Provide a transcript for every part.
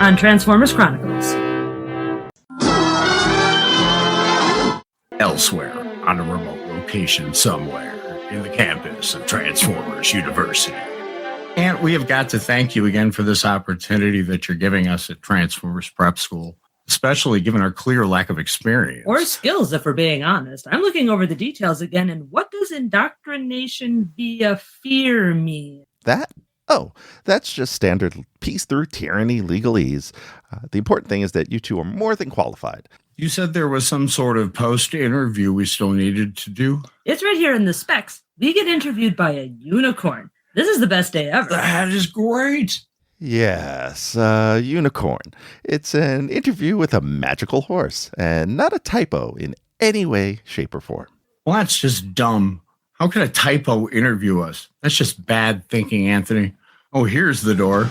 on Transformers Chronicles. Elsewhere, on a remote location somewhere, in the campus of Transformers University. And we have got to thank you again for this opportunity that you're giving us at Transformers Prep School, especially given our clear lack of experience. Or skills, if we're being honest. I'm looking over the details again, and what does indoctrination via fear mean? That? Oh, that's just standard peace through tyranny legalese. The important thing is that you two are more than qualified. You said there was some sort of post-interview we still needed to do? It's right here in the specs. We get interviewed by a unicorn. This is the best day ever. That is great. Yes, unicorn. It's an interview with a magical horse, and not a typo in any way, shape, or form. Well, that's just dumb. How could a typo interview us? That's just bad thinking, Anthony. Oh, here's the door.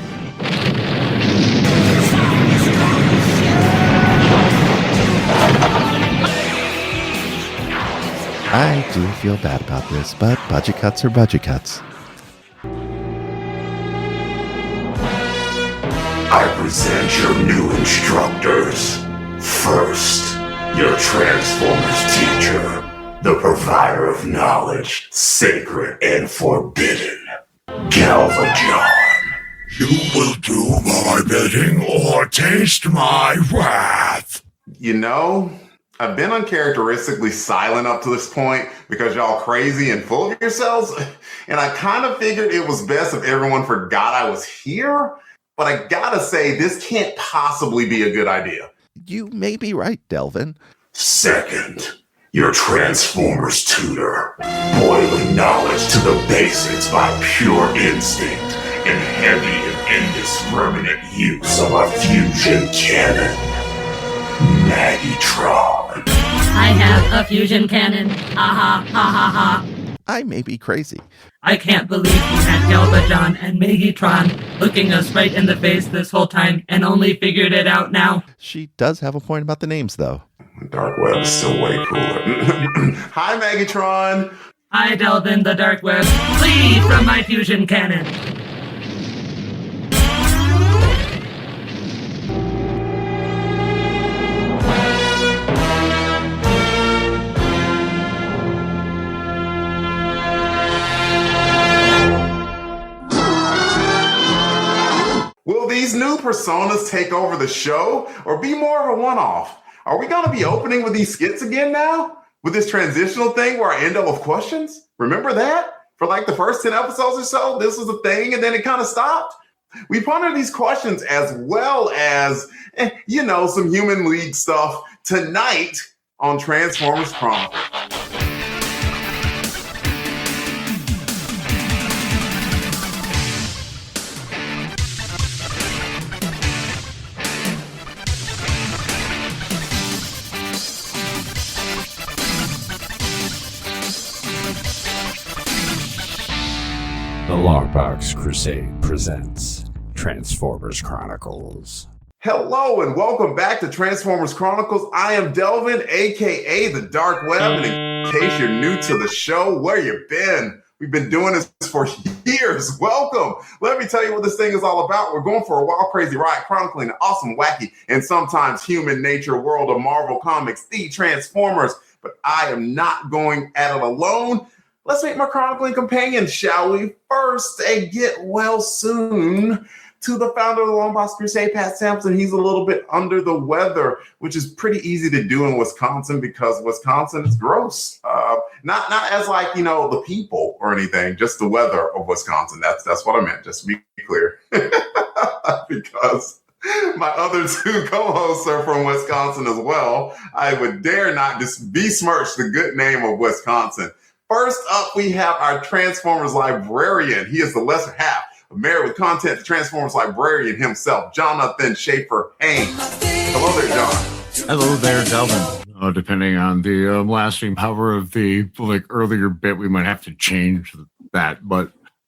I do feel bad about this, but budget cuts are budget cuts. I present your new instructors. First, your Transformers teacher, the provider of knowledge, sacred and forbidden, Galvatron. You will do my bidding or taste my wrath. You know, I've been uncharacteristically silent up to this point because y'all crazy and full of yourselves, and I kind of figured it was best if everyone forgot I was here, but I gotta say, this can't possibly be a good idea. You may be right, Delvin. Second, your Transformers tutor, boiling knowledge to the basics by pure instinct and heavy and indiscriminate use of a fusion cannon, Maggitron. I have a fusion cannon. Ha ha ha ha ha. I may be crazy. I can't believe you had Galvatron and Maggitron looking us right in the face this whole time and only figured it out now. She does have a point about the names, though. Dark Web is still way cooler. Hi, Maggitron. I delve in the dark web. Flee from my fusion cannon. Will these new personas take over the show or be more of a one-off? Are we going to be opening with these skits again now? With this transitional thing where I end up with questions? Remember that? For like the first 10 episodes or so, this was a thing and then it kind of stopped. We pondered these questions as well as, some Human League stuff tonight on Transformers Chronicles. The LONGBOX CRUSADE presents Transformers Chronicles. Hello and welcome back to Transformers Chronicles. I am Delvin, aka the Dark Web, and in case you're new to the show, where you been? We've been doing this for years. Welcome. Let me tell you what this thing is all about. We're going for a wild, crazy ride, chronicling the awesome, wacky, and sometimes human nature world of Marvel Comics, the Transformers. But I am not going at it alone. Let's meet my chronicling companion, shall we? First, a get well soon to the founder of the LONGBOX CRUSADE, Pat Sampson. He's a little bit under the weather, which is pretty easy to do in Wisconsin because Wisconsin is gross. Not as like, the people or anything, just the weather of Wisconsin. That's what I meant, just to be clear. Because my other two co-hosts are from Wisconsin as well. I would dare not besmirch the good name of Wisconsin. First up, we have our Transformers librarian. He is the lesser half of Married with Content, the Transformers librarian himself, Jonathan Schaefer Haynes. Hello there, John. Hello there, Delvin. Depending on the lasting power of the earlier bit, we might have to change that,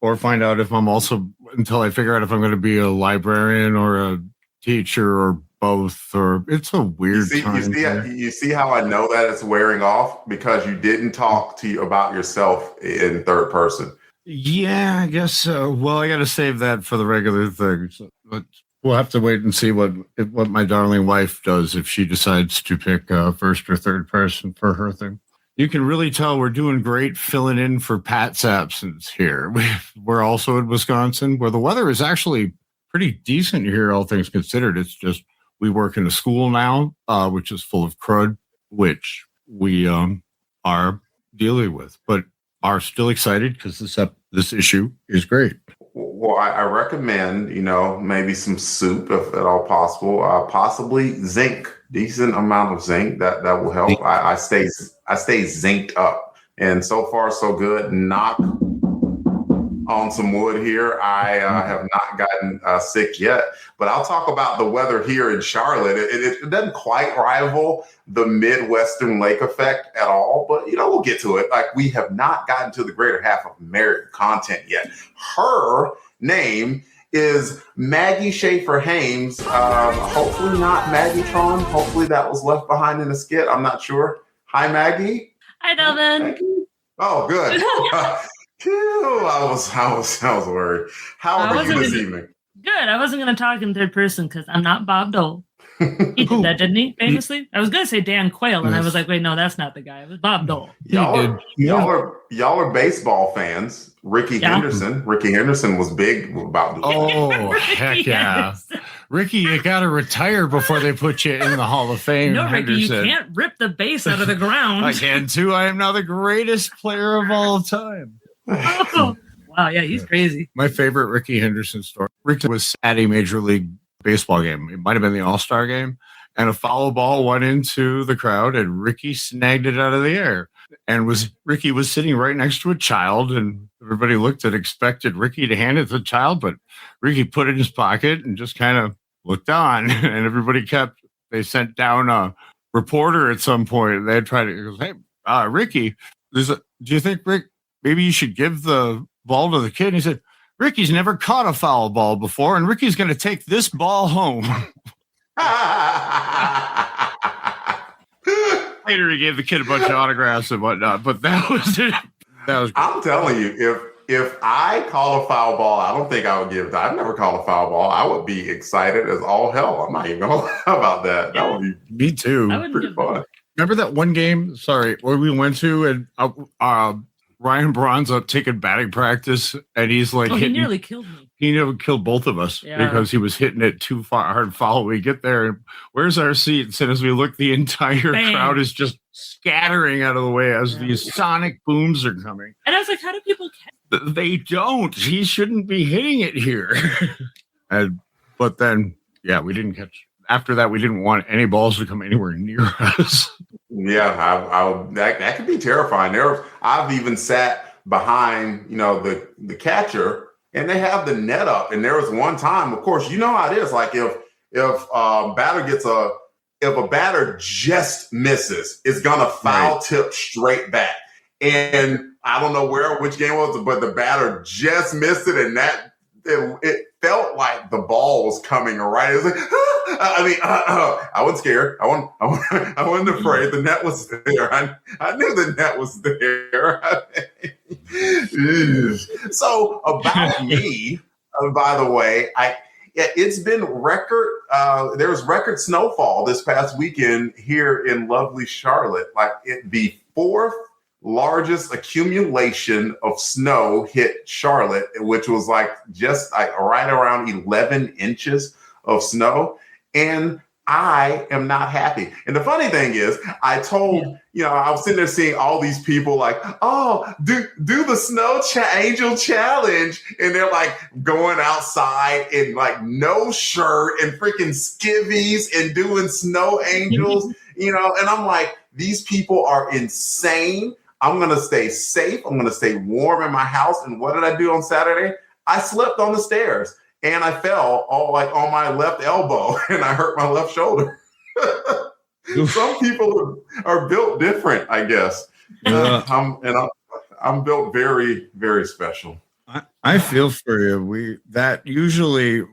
or find out if I'm also, until I figure out if I'm going to be a librarian or a teacher or both, or it's a weird time. You see how I know that it's wearing off? Because you didn't talk to you about yourself in third person. Yeah, I guess so. Well, I got to save that for the regular thing. But We'll have to wait and see what my darling wife does if she decides to pick first or third person for her thing. You can really tell we're doing great filling in for Pat's absence here. We're also in Wisconsin, where the weather is actually pretty decent here, all things considered. It's just we work in a school now, which is full of crud, which we are dealing with, but are still excited because this issue is great. Well, I recommend, maybe some soup if at all possible. Possibly zinc, decent amount of zinc that will help. I stay zinced up, and so far so good. Knock on some wood here. I have not gotten sick yet, but I'll talk about the weather here in Charlotte. It doesn't quite rival the Midwestern lake effect at all, but we'll get to it. Like, we have not gotten to the greater half of American content yet. Her name is Maggie Schaefer-Hames. Hopefully not Maggie-tron. Hopefully that was left behind in a skit. I'm not sure. Hi, Maggie. Hi, Delvin. Oh, good. Phew, I was worried. How are you this evening? Good. I wasn't going to talk in third person because I'm not Bob Dole. He did that, didn't he? Famously, I was going to say Dan Quayle, and I was like, wait, no, that's not the guy. It was Bob Dole. Y'all are baseball fans. Ricky Henderson was big about this. Oh, heck yeah. Ricky, you got to retire before they put you in the Hall of Fame. No, Ricky, Henderson. you can't rip the base out of the ground. I can too. I am now the greatest player of all time. Oh, wow, yeah, he's crazy. My favorite Ricky Henderson story. Ricky was at a Major League Baseball game. It might have been the All-Star game. And a foul ball went into the crowd, and Ricky snagged it out of the air. And Ricky was sitting right next to a child, and everybody looked and expected Ricky to hand it to the child, but Ricky put it in his pocket and just kind of looked on. And everybody they sent down a reporter at some point. They tried to go, hey, Ricky, do you think, Rick, maybe you should give the ball to the kid? And he said, Ricky's never caught a foul ball before, and Ricky's going to take this ball home. Later, he gave the kid a bunch of autographs and whatnot, but that was it. That was great. I'm telling you, if I call a foul ball, I don't think I would give it. I've never called a foul ball. I would be excited as all hell. I'm not even going to lie about that. That would be Me too. pretty fun. Remember that one game? Sorry, where we went to and Ryan Braun's up taking batting practice, and he's like he nearly killed me. He nearly killed both of us because he was hitting it too hard foul. We get there, and where's our seats? And as we look, the entire crowd is just scattering out of the way as these sonic booms are coming. And I was like, how do people catch? They don't. He shouldn't be hitting it here. But then, we didn't catch. After that, we didn't want any balls to come anywhere near us. Yeah, that could be terrifying. I've even sat behind, the catcher, and they have the net up. And there was one time, of course, you know how it is. Like if a batter just misses, it's gonna foul tip straight back. And I don't know which game it was, but the batter just missed it, and it felt like the ball was coming right. It was like, I wasn't scared. I wasn't afraid. The net was there. I knew the net was there. So about me, by the way, it's been record. There was record snowfall this past weekend here in lovely Charlotte. Like the fourth largest accumulation of snow hit Charlotte, which was just right around 11 inches of snow. And I am not happy. And the funny thing is, I told, I was sitting there seeing all these people like, oh, do the snow angel challenge. And they're like going outside in no shirt and freaking skivvies and doing snow angels, and I'm like, these people are insane. I'm going to stay safe. I'm going to stay warm in my house. And what did I do on Saturday? I slept on the stairs. And I fell on my left elbow, and I hurt my left shoulder. Some people are built different, I guess. I'm built very, very special. I feel for you. Usually,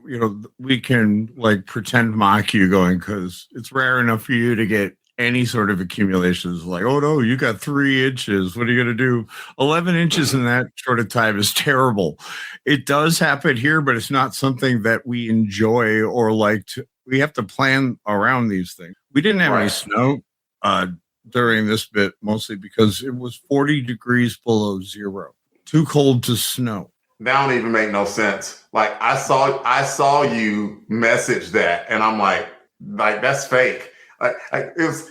we can pretend mock you going, because it's rare enough for you to get any sort of accumulation is like, oh no, you got 3 inches. What are you going to do? 11 inches in that short of time is terrible. It does happen here, but it's not something that we enjoy or like to. We have to plan around these things. We didn't have any snow during this bit, mostly because it was 40 degrees below zero. Too cold to snow. That don't even make no sense. Like I saw you message that, and I'm like that's fake. It was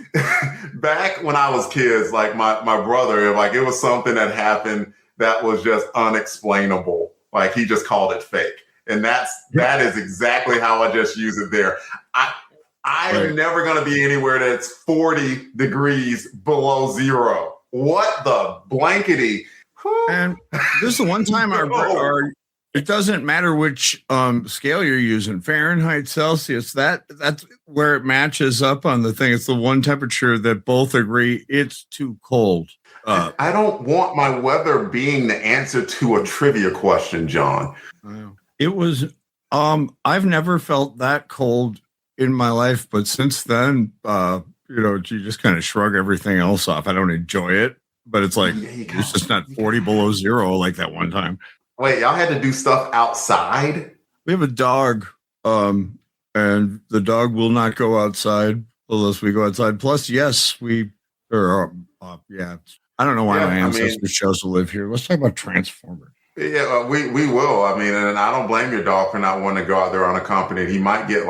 back when I was kids. Like my brother, like it was something that happened that was just unexplainable. Like he just called it fake, and that is exactly how I just use it there. I am never going to be anywhere that's 40 degrees below zero. What the blankety? And this is the one time it doesn't matter which scale you're using, Fahrenheit, Celsius, that's where it matches up on the thing. It's the one temperature that both agree it's too cold. I don't want my weather being the answer to a trivia question, John. It was, I've never felt that cold in my life, but since then, you just kind of shrug everything else off. I don't enjoy it, but it's like, it's just not 40 below zero like that one time. Wait, y'all had to do stuff outside? We have a dog, and the dog will not go outside unless we go outside. Plus, yes, I don't know why my ancestors chose to live here. Let's talk about Transformers. Yeah, we will. I mean, and I don't blame your dog for not wanting to go out there unaccompanied. He might get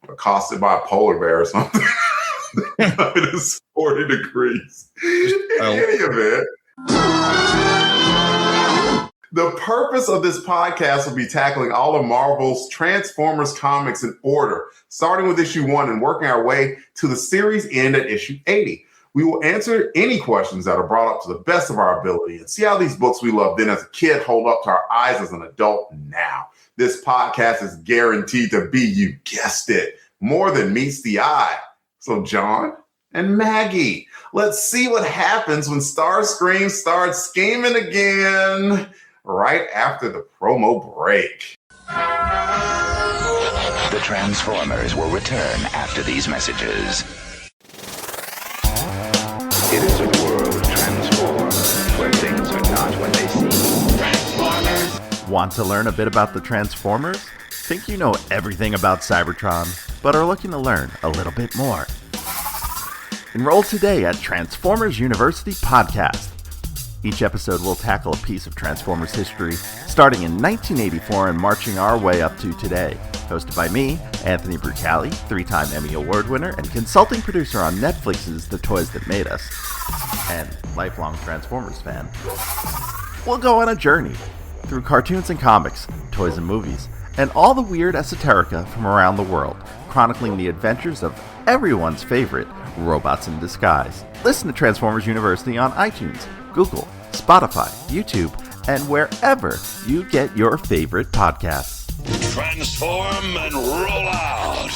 accosted by a polar bear or something. It is 40 degrees. In any event, the purpose of this podcast will be tackling all of Marvel's Transformers comics in order, starting with issue 1 and working our way to the series end at issue 80. We will answer any questions that are brought up to the best of our ability and see how these books we loved then as a kid hold up to our eyes as an adult now. This podcast is guaranteed to be, you guessed it, more than meets the eye. So John and Maggie, let's see what happens when Starscream starts scheming again right after the promo break. The Transformers will return after these messages. It is a world transformed, where things are not what they seem. Transformers! Want to learn a bit about the Transformers? Think you know everything about Cybertron, but are looking to learn a little bit more? Enroll today at Transformers University Podcast. Each episode will tackle a piece of Transformers history, starting in 1984 and marching our way up to today. Hosted by me, Anthony Brucali, 3-time Emmy Award winner and consulting producer on Netflix's The Toys That Made Us, and lifelong Transformers fan. We'll go on a journey through cartoons and comics, toys and movies, and all the weird esoterica from around the world, chronicling the adventures of everyone's favorite robots in disguise. Listen to Transformers University on iTunes, Google, Spotify, YouTube, and wherever you get your favorite podcasts. Transform and roll out!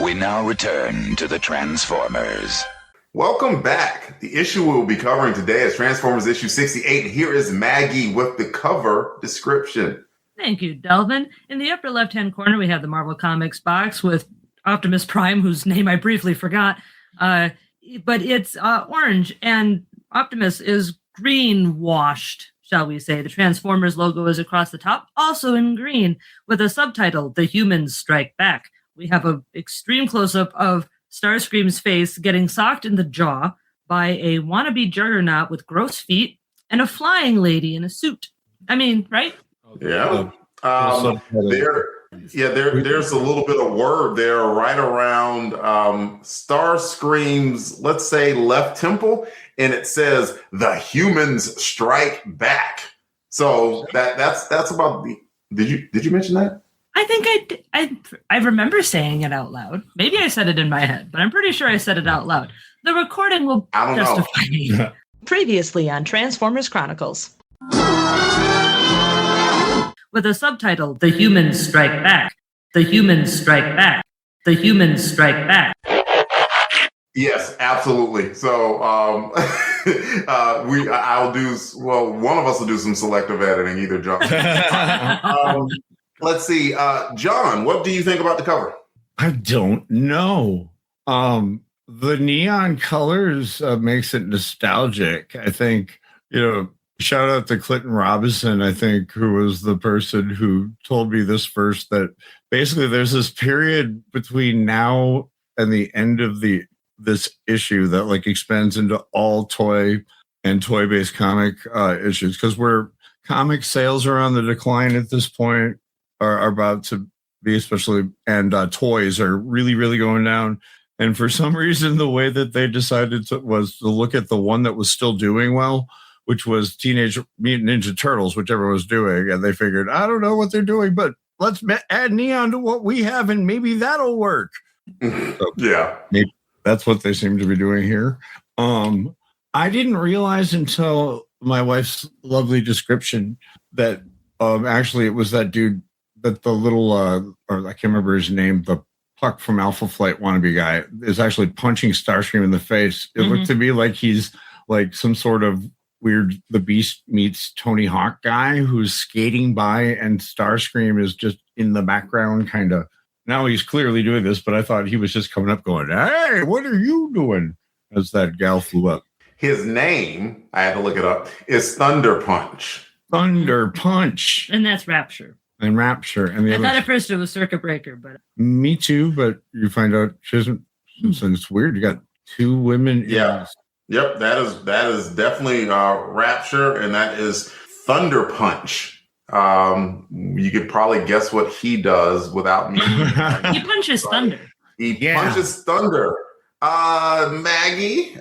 We now return to the Transformers. Welcome back. The issue we'll be covering today is Transformers issue 68. Here is Maggie with the cover description. Thank you, Delvin. In the upper left-hand corner, we have the Marvel Comics box with Optimus Prime, whose name I briefly forgot. But it's orange, and Optimus is green-washed, shall we say. The Transformers logo is across the top, also in green, with a subtitle, The Humans Strike Back. We have an extreme close-up of Starscream's face getting socked in the jaw by a wannabe juggernaut with gross feet and a flying lady in a suit. I mean, right? Yeah. There's a little bit of word there right around Starscream's, let's say, left temple, and it says the humans strike back. So that's about the. Did you mention that? I think I remember saying it out loud. Maybe I said it in my head, but I'm pretty sure I said it out loud. The recording will justify me. Previously on Transformers Chronicles. With a subtitle, The Humans Strike Back. The Humans Strike Back. The Humans Strike Back. Yes, absolutely. So one of us will do some selective editing, either John. Let's see. John, what do you think about the cover? I don't know. The neon colors makes it nostalgic. I think, shout out to Clinton Robinson, I think, who was the person who told me this first, that basically there's this period between now and the end of this issue that like expands into all toy and toy-based comic issues, because where comic sales are on the decline at this point, are about to be, especially, and toys are really, really going down. And for some reason, the way that they decided was to look at the one that was still doing well, which was Teenage Mutant Ninja Turtles, which everyone was doing. And they figured, I don't know what they're doing, but let's add neon to what we have, and maybe that'll work. So Yeah. maybe that's what they seem to be doing here. I didn't realize until my wife's lovely description that actually it was that dude, that the little, or I can't remember his name, the Puck from Alpha Flight wannabe guy is actually punching Starscream in the face. It looked to me like he's like some sort of weird The Beast meets Tony Hawk guy who's skating by, and Starscream is just in the background, kind of. Now he's clearly doing this, but I thought he was just coming up going, hey, what are you doing? As that gal flew up. His name, I had to look it up, is Thunder Punch. Thunder Punch. And that's Rapture. And Rapture. And the I other, thought at first it was Circuit Breaker, but me too, but you find out she isn't. So it's weird. You got two women. Yeah. Yep. That is definitely Rapture, and that is Thunder Punch. You could probably guess what he does without me. he punches thunder. He punches thunder. Maggie,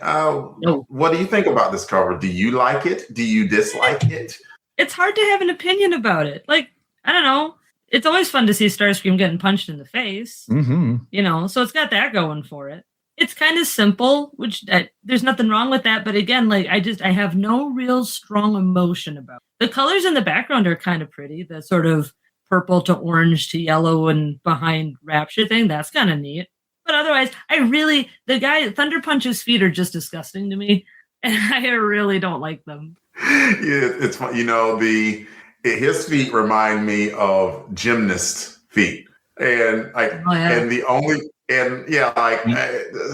what do you think about this cover? Do you like it? Do you dislike it? It's hard to have an opinion about it. Like, I don't know. It's always fun to see Starscream getting punched in the face. So it's got that going for it. It's kind of simple, which there's nothing wrong with that. But again, like I have no real strong emotion about it. The colors in the background are kind of pretty. The sort of purple to orange to yellow and behind Rapture thing, that's kind of neat. But otherwise, the guy, Thunder Punch's feet are just disgusting to me. And I really don't like them. Yeah, it's fun. His feet remind me of gymnast feet. And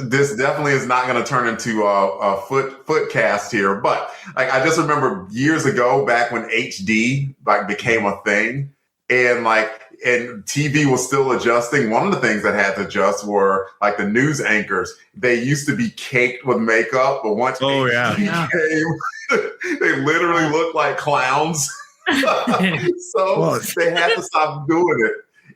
this definitely is not going to turn into a foot cast here. But like, I just remember years ago, back when HD became a thing, and TV was still adjusting. One of the things that had to adjust were like the news anchors. They used to be caked with makeup, but once HD came, they literally looked like clowns. So they had to stop doing it.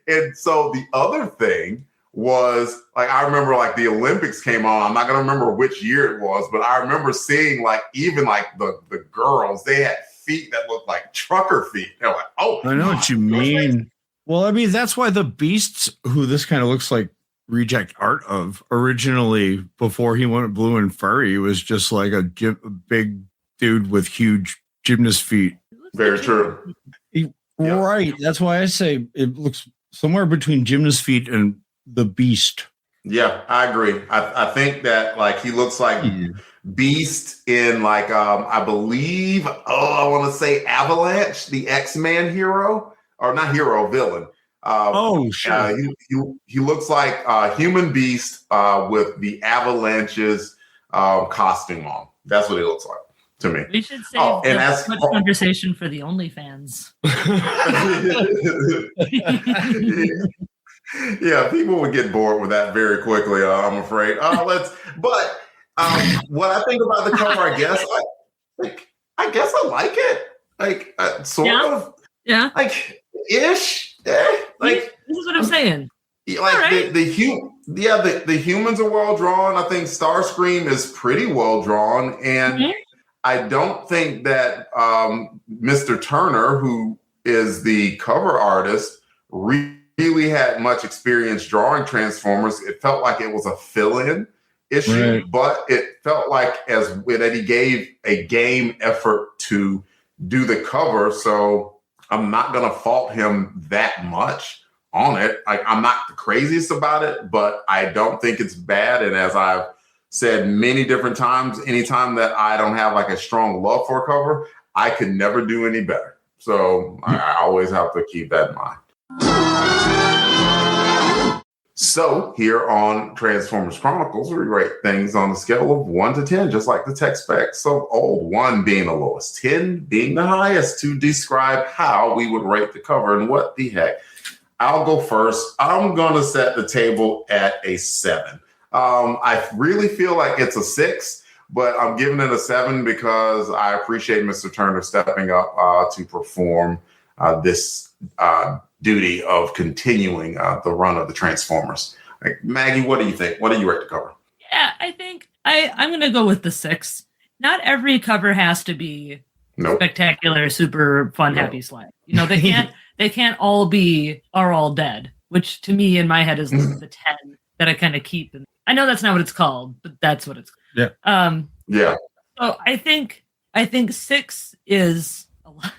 And so the other thing was, like, I remember like the Olympics came on. I'm not going to remember which year it was, but I remember seeing like even like the girls, they had feet that looked like trucker feet. They're like, oh, I know what you mean. Well, I mean, that's why the Beasts, who this kind of looks like reject art of, originally, before he went blue and furry, was just like a big dude with huge gymnast feet. Very true. Right. That's why I say it looks somewhere between gymnast feet and the Beast. Yeah, I agree. I think that like he looks like Beast in like I believe I want to say Avalanche, the X-Men hero, or not hero, villain. Sure. He looks like Human Beast with the Avalanche's costume on. That's what he looks like to me. We should save this conversation for the OnlyFans. Yeah, people would get bored with that very quickly, I'm afraid. What I think about the cover, I guess I like it. Like sort of. Yeah. Like ish. Like this is what I'm saying. Like right. the humans are well drawn. I think Starscream is pretty well drawn, and I don't think that Mr. Turner, who is the cover artist, really had much experience drawing Transformers. It felt like it was a fill-in issue, but it felt like that he gave a game effort to do the cover. So I'm not going to fault him that much on it. Like, I'm not the craziest about it, but I don't think it's bad. And as I've said many different times, anytime that I don't have like a strong love for a cover, I could never do any better. So I always have to keep that in mind. So here on Transformers Chronicles, we rate things on a scale of 1 to 10, just like the tech specs of old. 1 being the lowest, 10 being the highest, to describe how we would rate the cover and what the heck. I'll go first. I'm going to set the table at a 7. I really feel like it's a 6, but I'm giving it a 7 because I appreciate Mr. Turner stepping up to perform this duty of continuing the run of the Transformers. Like, Maggie, what do you think? What do you rate the cover? Yeah, I think I'm going to go with the 6. Not every cover has to be spectacular, super fun, happy slide. You know, they can't all be Are All Dead, which to me in my head is the 10 that I kind of keep. And I know that's not what it's called, but that's what it's called. Yeah. Yeah. So I think 6 is a lot.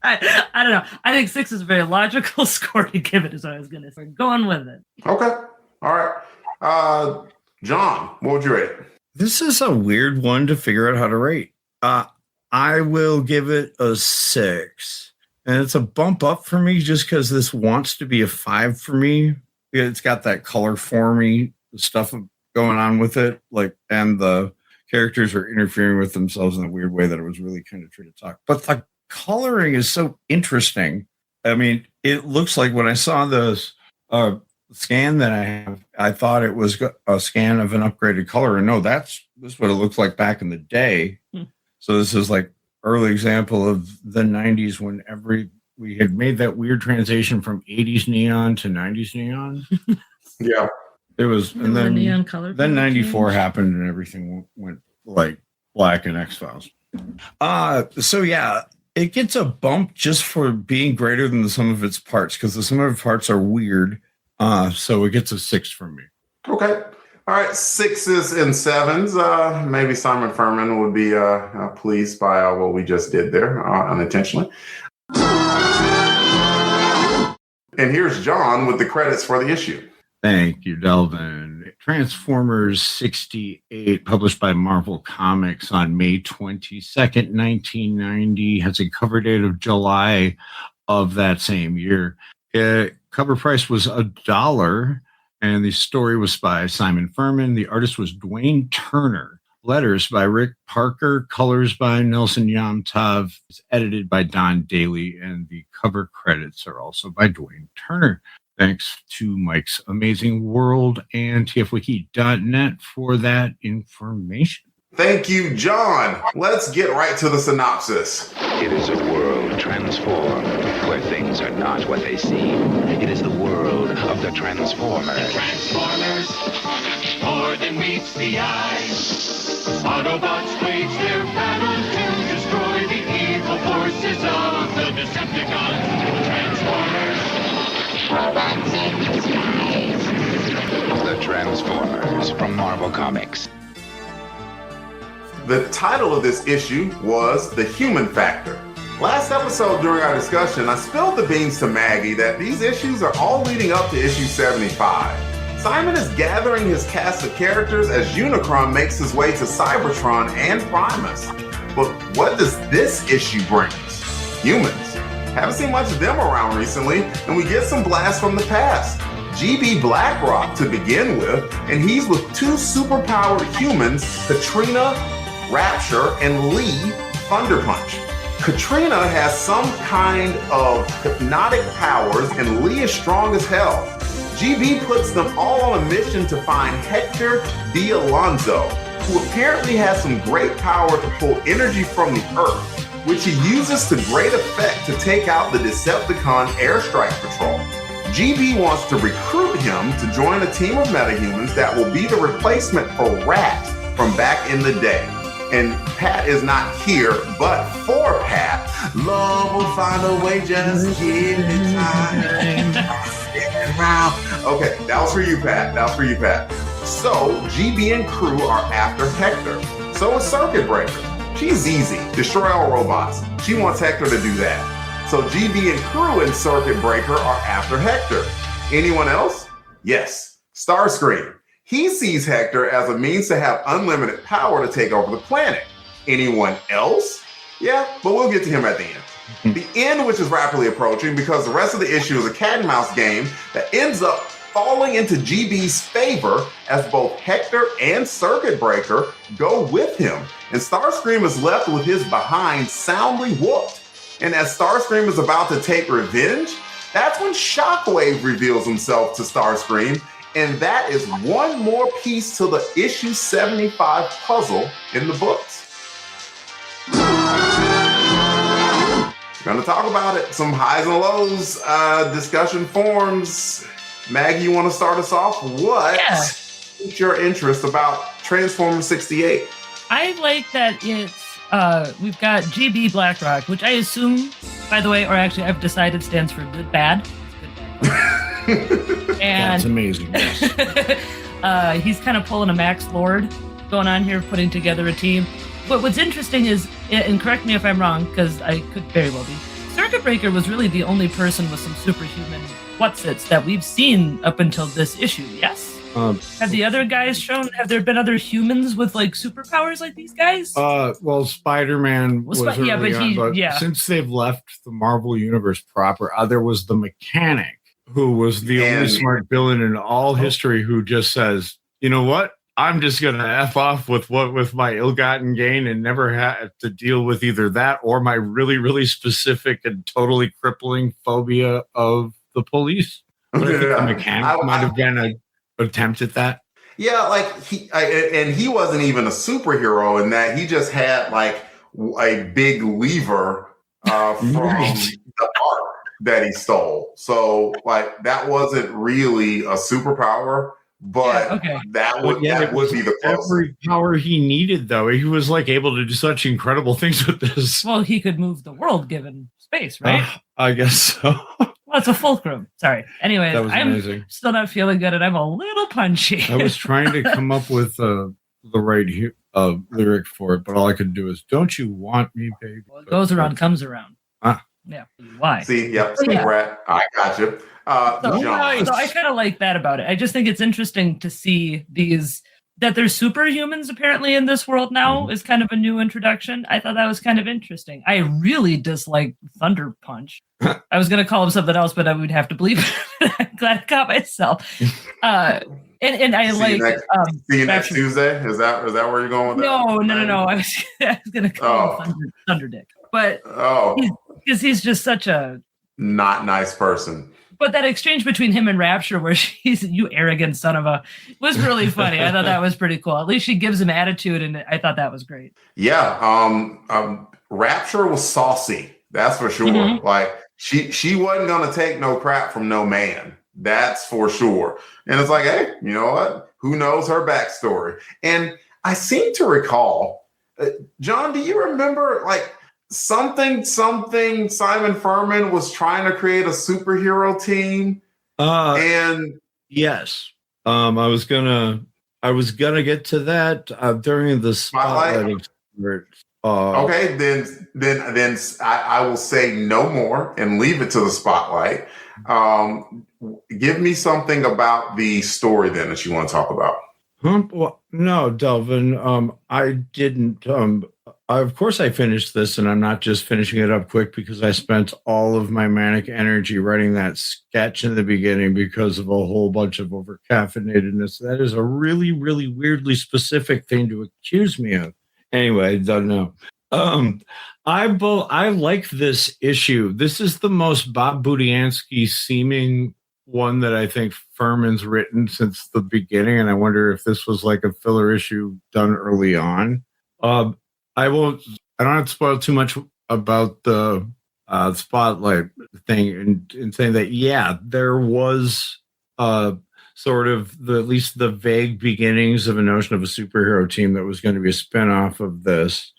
I don't know. I think 6 is a very logical score to give it, is what I was going to say. Going with it. Okay. All right. John, what would you rate it? This is a weird one to figure out how to rate. I will give it a 6. And it's a bump up for me just because this wants to be a 5 for me. It's got that color for me stuff going on with it. And the characters are interfering with themselves in a weird way that it was really kind of true to talk. But the coloring is so interesting. I mean, it looks like when I saw this scan that I have, I thought it was a scan of an upgraded color. And no, this is what it looked like back in the day. So this is like early example of the 90s when we had made that weird transition from 80s neon to 90s neon. Yeah. It was, and then neon color. Then 94 happened and everything went like black and X-Files. So yeah, it gets a bump just for being greater than the sum of its parts because the sum of its parts are weird. So it gets a 6 from me. Okay. All right. 6s and 7s. Maybe Simon Furman would be pleased by what we just did there unintentionally. And here's John with the credits for the issue. Thank you, Delvin. Transformers 68, published by Marvel Comics on May 22nd, 1990, has a cover date of July of that same year. Cover price was $1, and the story was by Simon Furman. The artist was Dwayne Turner. Letters by Rick Parker. Colors by Nelson Yomtov. It's edited by Don Daly, and the cover credits are also by Dwayne Turner. Thanks to Mike's Amazing World and tfwiki.net for that information. Thank you, John. Let's get right to the synopsis. It is a world transformed, where things are not what they seem. It is the world of the Transformers. The Transformers, more than meets the eye. Autobots wage their battle to destroy the evil forces of the Decepticons. Transformers. The Transformers from Marvel Comics. The title of this issue was The Human Factor. Last episode during our discussion, I spilled the beans to Maggie that these issues are all leading up to issue 75. Simon is gathering his cast of characters as Unicron makes his way to Cybertron and Primus. But what does this issue bring us? Humans. Haven't seen much of them around recently, and we get some blasts from the past. GB BLACKROCK to begin with, and he's with 2 superpowered humans, Katrina, Rapture, and Lee, Thunder Punch. Katrina has some kind of hypnotic powers, and Lee is strong as hell. GB puts them all on a mission to find Hector D'Alonzo, who apparently has some great power to pull energy from the Earth, which he uses to great effect to take out the Decepticon Airstrike Patrol. GB wants to recruit him to join a team of metahumans that will be the replacement for Rat from back in the day. And Pat is not here, but for Pat, love will find a way, just give it time. Okay, that was for you, Pat. That was for you, Pat. So, GB and crew are after Hector. So is Circuit Breaker. She's easy. Destroy all robots. She wants Hector to do that. So GB and crew and Circuit Breaker are after Hector. Anyone else? Yes. Starscream. He sees Hector as a means to have unlimited power to take over the planet. Anyone else? Yeah, but we'll get to him at the end. The end, which is rapidly approaching because the rest of the issue is a cat and mouse game that ends up falling into GB's favor as both Hector and Circuit Breaker go with him. And Starscream is left with his behind soundly whooped. And as Starscream is about to take revenge, that's when Shockwave reveals himself to Starscream. And that is one more piece to the issue 75 puzzle in the books. We're going to talk about it. Some highs and lows, discussion forums. Maggie, you want to start us off? What is your interest about Transformers 68? I like that it's, we've got GB BLACKROCK, which I assume, by the way, or actually I've decided stands for good bad. It's good bad. And that's amazing. Yes. He's kind of pulling a Max Lord going on here, putting together a team. But what's interesting is, and correct me if I'm wrong, because I could very well be, Circuit Breaker was really the only person with some superhuman whatsits that we've seen up until this issue, yes? Have the other guys shown, have there been other humans with like superpowers like these guys? Well, Spider-Man was early on, but since they've left the Marvel Universe proper, there was the Mechanic, who was the only smart villain in all history who just says, you know what? I'm just going to F off with my ill-gotten gain and never have to deal with either that or my really, really specific and totally crippling phobia of the police. But I think the Mechanic might have been an attempt at that. Yeah, like he wasn't even a superhero in that he just had like a big lever from the art that he stole. So like that wasn't really a superpower. But that would be the closest. Every power he needed, though. He was like able to do such incredible things with this. Well, he could move the world given space, right? I guess so. Well, it's a fulcrum. Sorry. Anyways, I'm still not feeling good, and I'm a little punchy. I was trying to come up with the right lyric for it, but all I could do is, "Don't you want me, baby?" Well, it goes around, comes around. Yeah. Why? See, yep. Brett, I got you. So I kind of like that about it. I just think it's interesting to see that there's superhumans apparently in this world now is kind of a new introduction. I thought that was kind of interesting. I really dislike Thunder Punch. I was going to call him something else, but I would have to believe it. I'm glad I caught myself. And I see you next Tuesday. Is that where you're going with that? No. I was going to call him Thunder Dick, but because he's just such a not nice person. But that exchange between him and Rapture, where she's "you arrogant son of a," was really funny. I thought that was pretty cool. At least she gives him attitude, and I thought that was great. Yeah, Rapture was saucy. That's for sure. Mm-hmm. Like she wasn't gonna take no crap from no man. That's for sure. And it's like, hey, you know what? Who knows her backstory? And I seem to recall, John. Do you remember like? Something Simon Furman was trying to create a superhero team. And yes. I was gonna get to that during the spotlight. Okay, then I will say no more and leave it to the spotlight. Give me something about the story then that you want to talk about. Well, no, Delvin. I didn't. Of course, I finished this, and I'm not just finishing it up quick because I spent all of my manic energy writing that sketch in the beginning because of a whole bunch of overcaffeinatedness. That is a really, really weirdly specific thing to accuse me of. Anyway, I don't know. I like this issue. This is the most Bob Budiansky seeming one that I think Furman's written since the beginning, and I wonder if this was like a filler issue done early on. I don't have to spoil too much about the spotlight thing in saying that, there was sort of at least the vague beginnings of a notion of a superhero team that was going to be a spinoff of this.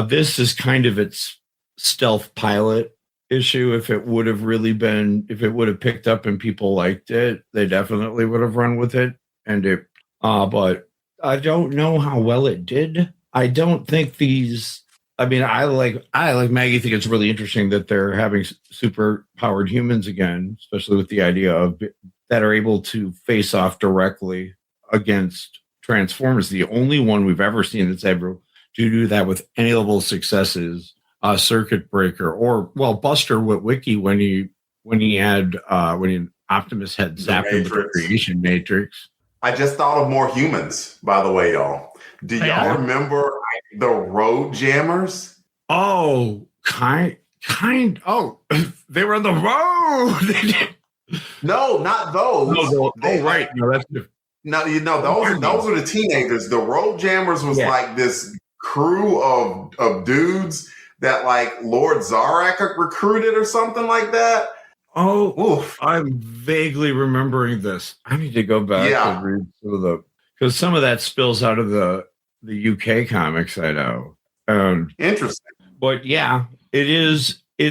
This is kind of its stealth pilot issue. If it would have picked up and people liked it, they definitely would have run with it. But I don't know how well it did. I don't think I like Maggie think it's really interesting that they're having super powered humans again, especially with the idea of that are able to face off directly against Transformers. The only one we've ever seen that's able to do that with any level of success is Circuit Breaker, or Buster Witwicky when he had Optimus had zapped him with the creation matrix. I just thought of more humans, by the way, y'all. Do y'all remember the Road Jammers? Oh, oh, they were on the road. No, not those. No, right. No, that's different. No, those were the teenagers. The Road Jammers was like this crew of dudes that like Lord Zarak recruited or something like that. Oh, oof. I'm vaguely remembering this. I need to go back and read because some of that spills out of the UK comics, I know. Interesting. But yeah, it is a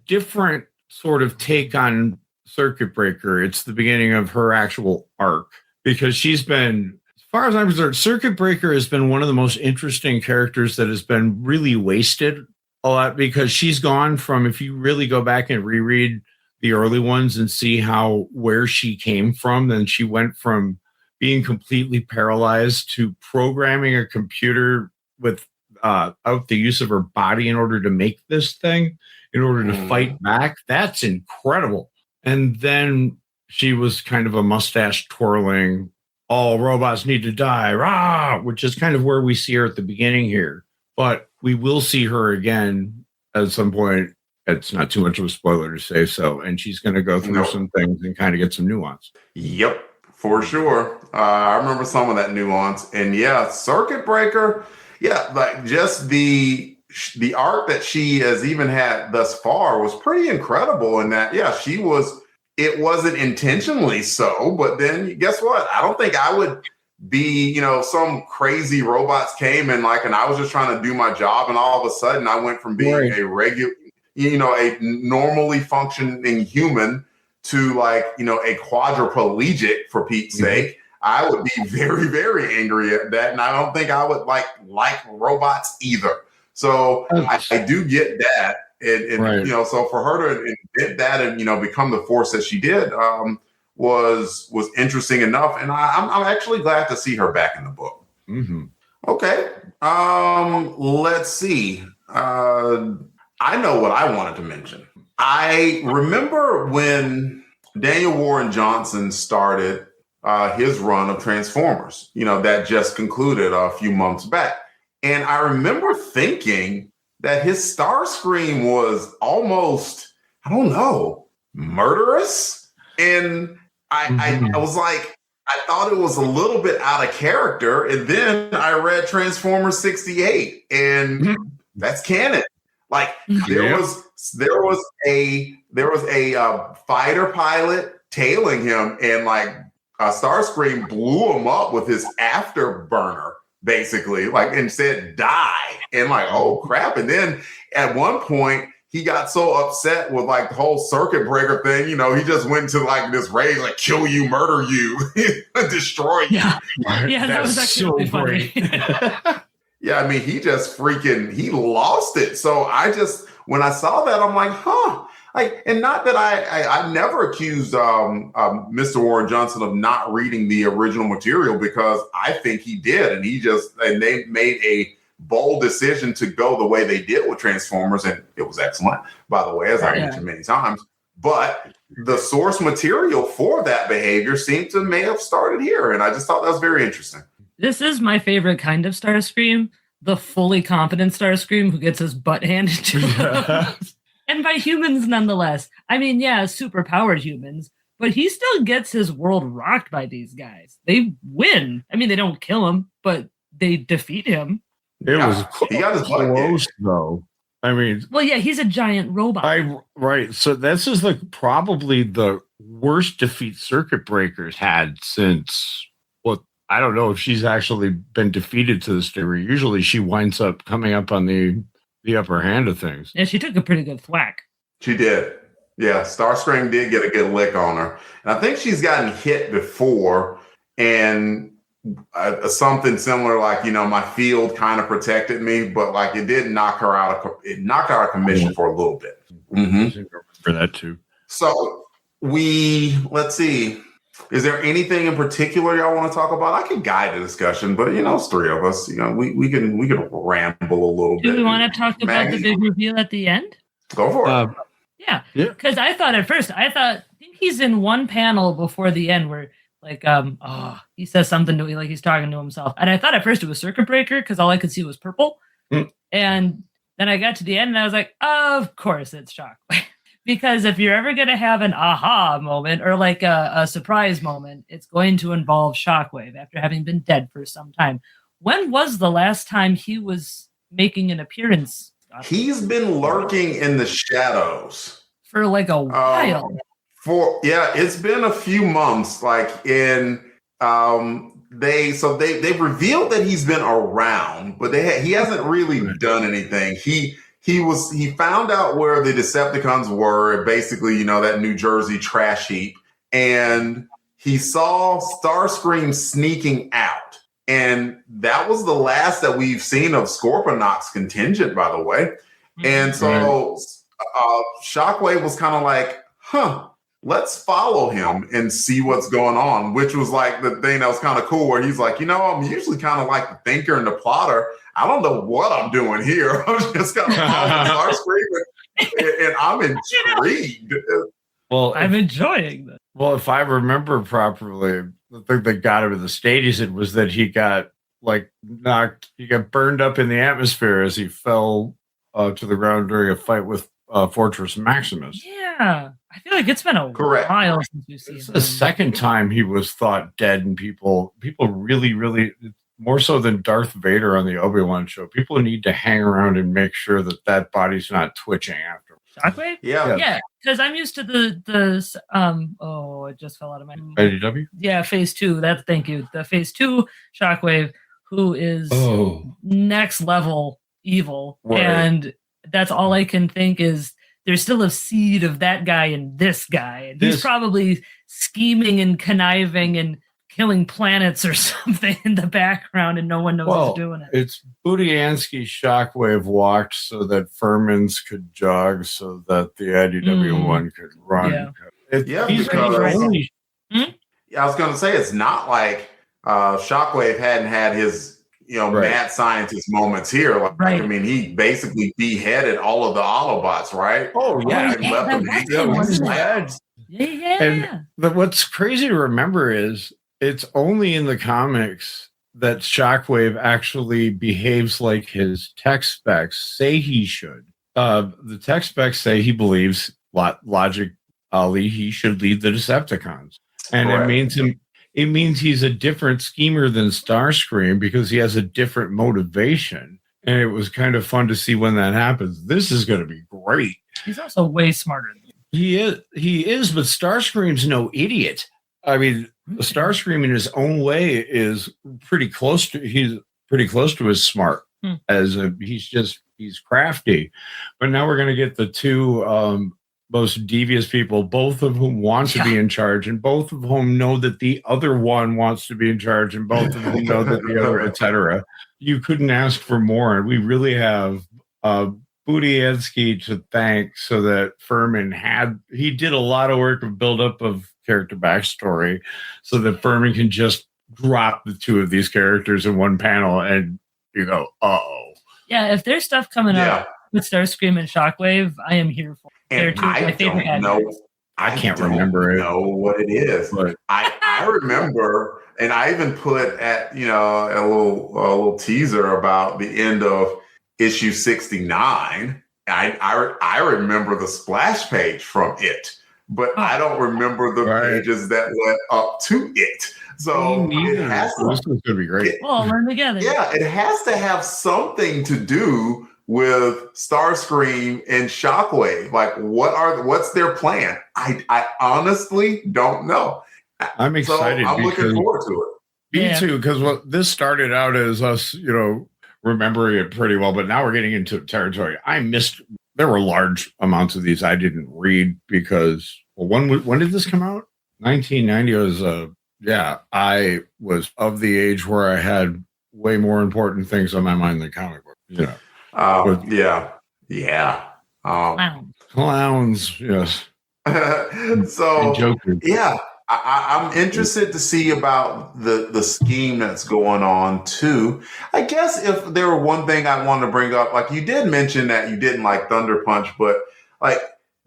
different sort of take on Circuit Breaker. It's the beginning of her actual arc because she's been, as far as I'm concerned, Circuit Breaker has been one of the most interesting characters that has been really wasted a lot because she's gone from, if you really go back and reread the early ones and see where she came from, then she went from being completely paralyzed to programming a computer without the use of her body in order to make this thing, in order to fight back. That's incredible. And then she was kind of a mustache twirling, all robots need to die, rah, which is kind of where we see her at the beginning here. But we will see her again at some point. It's not too much of a spoiler to say so. And she's going to go through some things and kind of get some nuance. Yep, for sure. I remember some of that nuance. And yeah, Circuit Breaker, like just the art that she has even had thus far was pretty incredible in that, it wasn't intentionally so, but then guess what? I don't think I would be, some crazy robots came and I was just trying to do my job. And all of a sudden I went from being a regular, a normally functioning human to a quadriplegic, for Pete's sake. I would be very, very angry at that. And I don't think I would like robots either. So I do get that. And so for her to invent that and, become the force that she did, was interesting enough, and I'm actually glad to see her back in the book. Mm-hmm. Okay, let's see. I know what I wanted to mention. I remember when Daniel Warren Johnson started his run of Transformers. That just concluded a few months back, and I remember thinking that his Starscream was almost, I don't know, murderous, and I was like, I thought it was a little bit out of character. And then I read Transformers 68, and that's canon. There was a fighter pilot tailing him, and Starscream blew him up with his afterburner, basically, and said die. And oh crap. And then at one point, he got so upset with the whole Circuit Breaker thing, he just went into this rage, kill you, murder you, destroy you. Yeah, that was actually so funny. Yeah, I mean, he just he lost it. So when I saw that, I'm like, huh. And not that I never accused Mr. Warren Johnson of not reading the original material, because I think he did, and they made a bold decision to go the way they did with Transformers, and it was excellent, by the way, as I mentioned many times. But the source material for that behavior may have started here, and I just thought that was very interesting. This is my favorite kind of Starscream, the fully competent Starscream who gets his butt handed to him. And by humans, nonetheless. I mean, super powered humans, but he still gets his world rocked by these guys. They win. I mean, they don't kill him, but they defeat him. He got his close, though. I mean, he's a giant robot. Right. So this is probably the worst defeat Circuit Breaker's had since I don't know if she's actually been defeated to this degree. Usually she winds up coming up on the upper hand of things. Yeah, she took a pretty good thwack. She did. Yeah, Starscream did get a good lick on her. And I think she's gotten hit before, and something similar, my field kind of protected me, but it did knock her out of commission for a little bit. Mm-hmm. For that too. So let's see. Is there anything in particular y'all want to talk about? I can guide the discussion, but it's three of us. We can ramble a little bit. Do we want to talk about the big reveal at the end? Go for it. Yeah, because I thought at first, I think he's in one panel before the end where like he says something to me like he's talking to himself, and I thought at first it was Circuit Breaker because all I could see was purple, and then I got to the end and I was like, of course it's Shockwave. Because if you're ever going to have an aha moment or like a surprise moment, it's going to involve Shockwave after having been dead for some time. When was the last time he was making an appearance? He's been lurking in the shadows for like a while. It's been a few months. Like they've revealed that he's been around, but he hasn't really done anything. He found out where the Decepticons were, basically, that New Jersey trash heap, and he saw Starscream sneaking out. And that was the last that we've seen of Scorponok's contingent, by the way. And so Shockwave was kind of like, let's follow him and see what's going on, which was like the thing that was kind of cool, where he's like, I'm usually kind of like the thinker and the plotter. I don't know what I'm doing here. I'm just kind of following Starscream, and I'm intrigued. Well, I'm enjoying this. Well, if I remember properly, the thing that got him to the stage, he said, was that he got burned up in the atmosphere as he fell to the ground during a fight with Fortress Maximus. Yeah, I feel like it's been a while since we've seen him. The second time he was thought dead, and people really, really, more so than Darth Vader on the Obi-Wan show, people need to hang around and make sure that body's not twitching after. Shockwave? Yeah. Because I'm used to it just fell out of my IDW? Yeah, Phase 2. Thank you. The Phase 2 Shockwave, who is next level evil, and that's all I can think is there's still a seed of that guy in this guy, and he's probably scheming and conniving and killing planets or something in the background, and no one knows who's doing it. It's Budiansky Shockwave walked so that Furman's could jog, so that the IDW one could run. I was going to say, it's not like Shockwave hadn't had his mad scientist moments here. I mean, he basically beheaded all of the Autobots, right? And what's crazy to remember is it's only in the comics that Shockwave actually behaves like his tech specs say he should. The tech specs say he believes logically he should lead the Decepticons, and it means he's a different schemer than Starscream because he has a different motivation. And it was kind of fun to see when that happens. This is going to be great. He's also way smarter than you. He is, but Starscream's no idiot. I mean, Starscream in his own way is pretty close to his smart he's crafty. But now we're going to get the two most devious people, both of whom want to be in charge, and both of whom know that the other one wants to be in charge, and both of whom know that the other, etc. You couldn't ask for more. And we really have Budiansky to thank, so that Furman he did a lot of work of build-up of character backstory, so that Furman can just drop the two of these characters in one panel, and you go, uh-oh. Yeah, if there's stuff coming up with Starscream and Shockwave, I am here for it. And I don't know. I can't remember know what it is. But I remember, and I even put a little teaser about the end of issue 69. I remember the splash page from it, but I don't remember the pages that led up to it. So it has to, this is going to be great. We'll learn together. Yeah, it has to have something to do with Starscream and Shockwave. Like, what's their plan? I honestly don't know. I'm excited. So I'm looking forward to it. Me too, because this started out as us, remembering it pretty well, but now we're getting into territory I missed. There were large amounts of these I didn't read because, when did this come out? 1990 was, I was of the age where I had way more important things on my mind than comic books. Clowns, yes. So, I'm interested to see about the scheme that's going on too. I guess if there were one thing I wanted to bring up, like you did mention that you didn't like Thunder Punch, but like,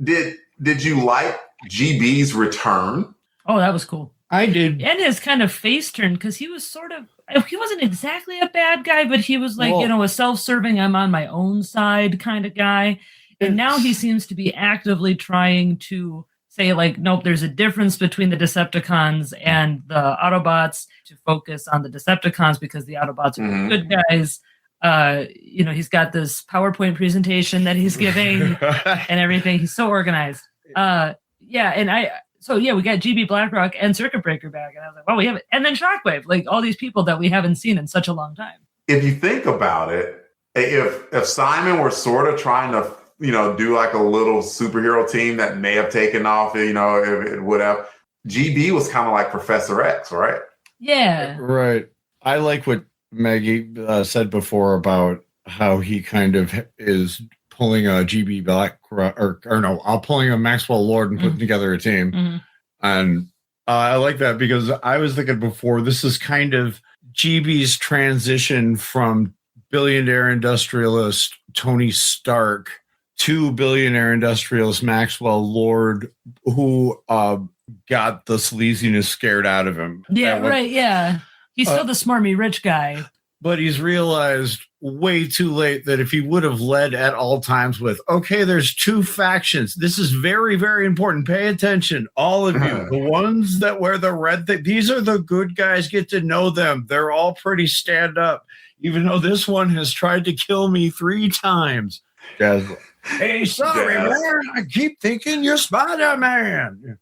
did you like GB's return? Oh, that was cool. I did. And his kind of face turn, because he was sort of, he wasn't exactly a bad guy, but he was like, a self-serving, I'm on my own side kind of guy. And now he seems to be actively trying to say, like, nope, there's a difference between the Decepticons and the Autobots, to focus on the Decepticons because the Autobots are good guys. He's got this PowerPoint presentation that he's giving and everything. He's so organized. We got GB BLACKROCK and Circuit Breaker back. And I was like, well, we have it. And then Shockwave, like all these people that we haven't seen in such a long time. If you think about it, if Simon were sort of trying to, do like a little superhero team that may have taken off, if it would have, GB was kind of like Professor X, right? Yeah. Right. I like what Maggie said before about how he kind of is pulling a GB BLACKROCK, pulling a Maxwell Lord and putting together a team. Mm-hmm. And I like that because I was thinking before, this is kind of GB's transition from billionaire industrialist Tony Stark to billionaire industrialist Maxwell Lord, who got the sleaziness scared out of him. Yeah, right. Yeah. He's still the smarmy rich guy. But he's realized way too late that if he would have led at all times with, okay, there's two factions. This is very, very important. Pay attention, all of you. The ones that wear the red thing, these are the good guys. Get to know them. They're all pretty stand up, even though this one has tried to kill me 3 times. Hey, sorry, man. I keep thinking you're Spider-Man.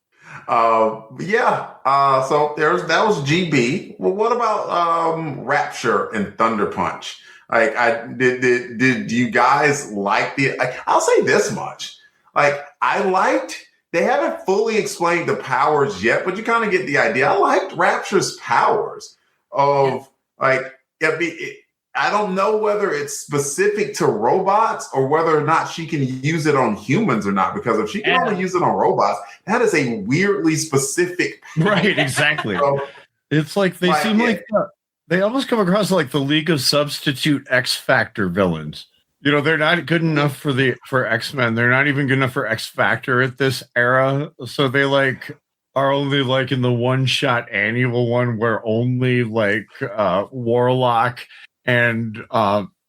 So that was GB. Well, what about Rapture and Thunder Punch? Like, did you guys like I'll say this much. Like, they haven't fully explained the powers yet, but you kind of get the idea. I liked Rapture's powers I don't know whether it's specific to robots or whether or not she can use it on humans or not, because if she can only use it on robots, that is a weirdly specific power. Right, exactly. It's like they seem like they almost come across like the League of Substitute X Factor villains. They're not good enough for X-Men. They're not even good enough for X Factor at this era. So they are only in the one-shot annual one where only Warlock and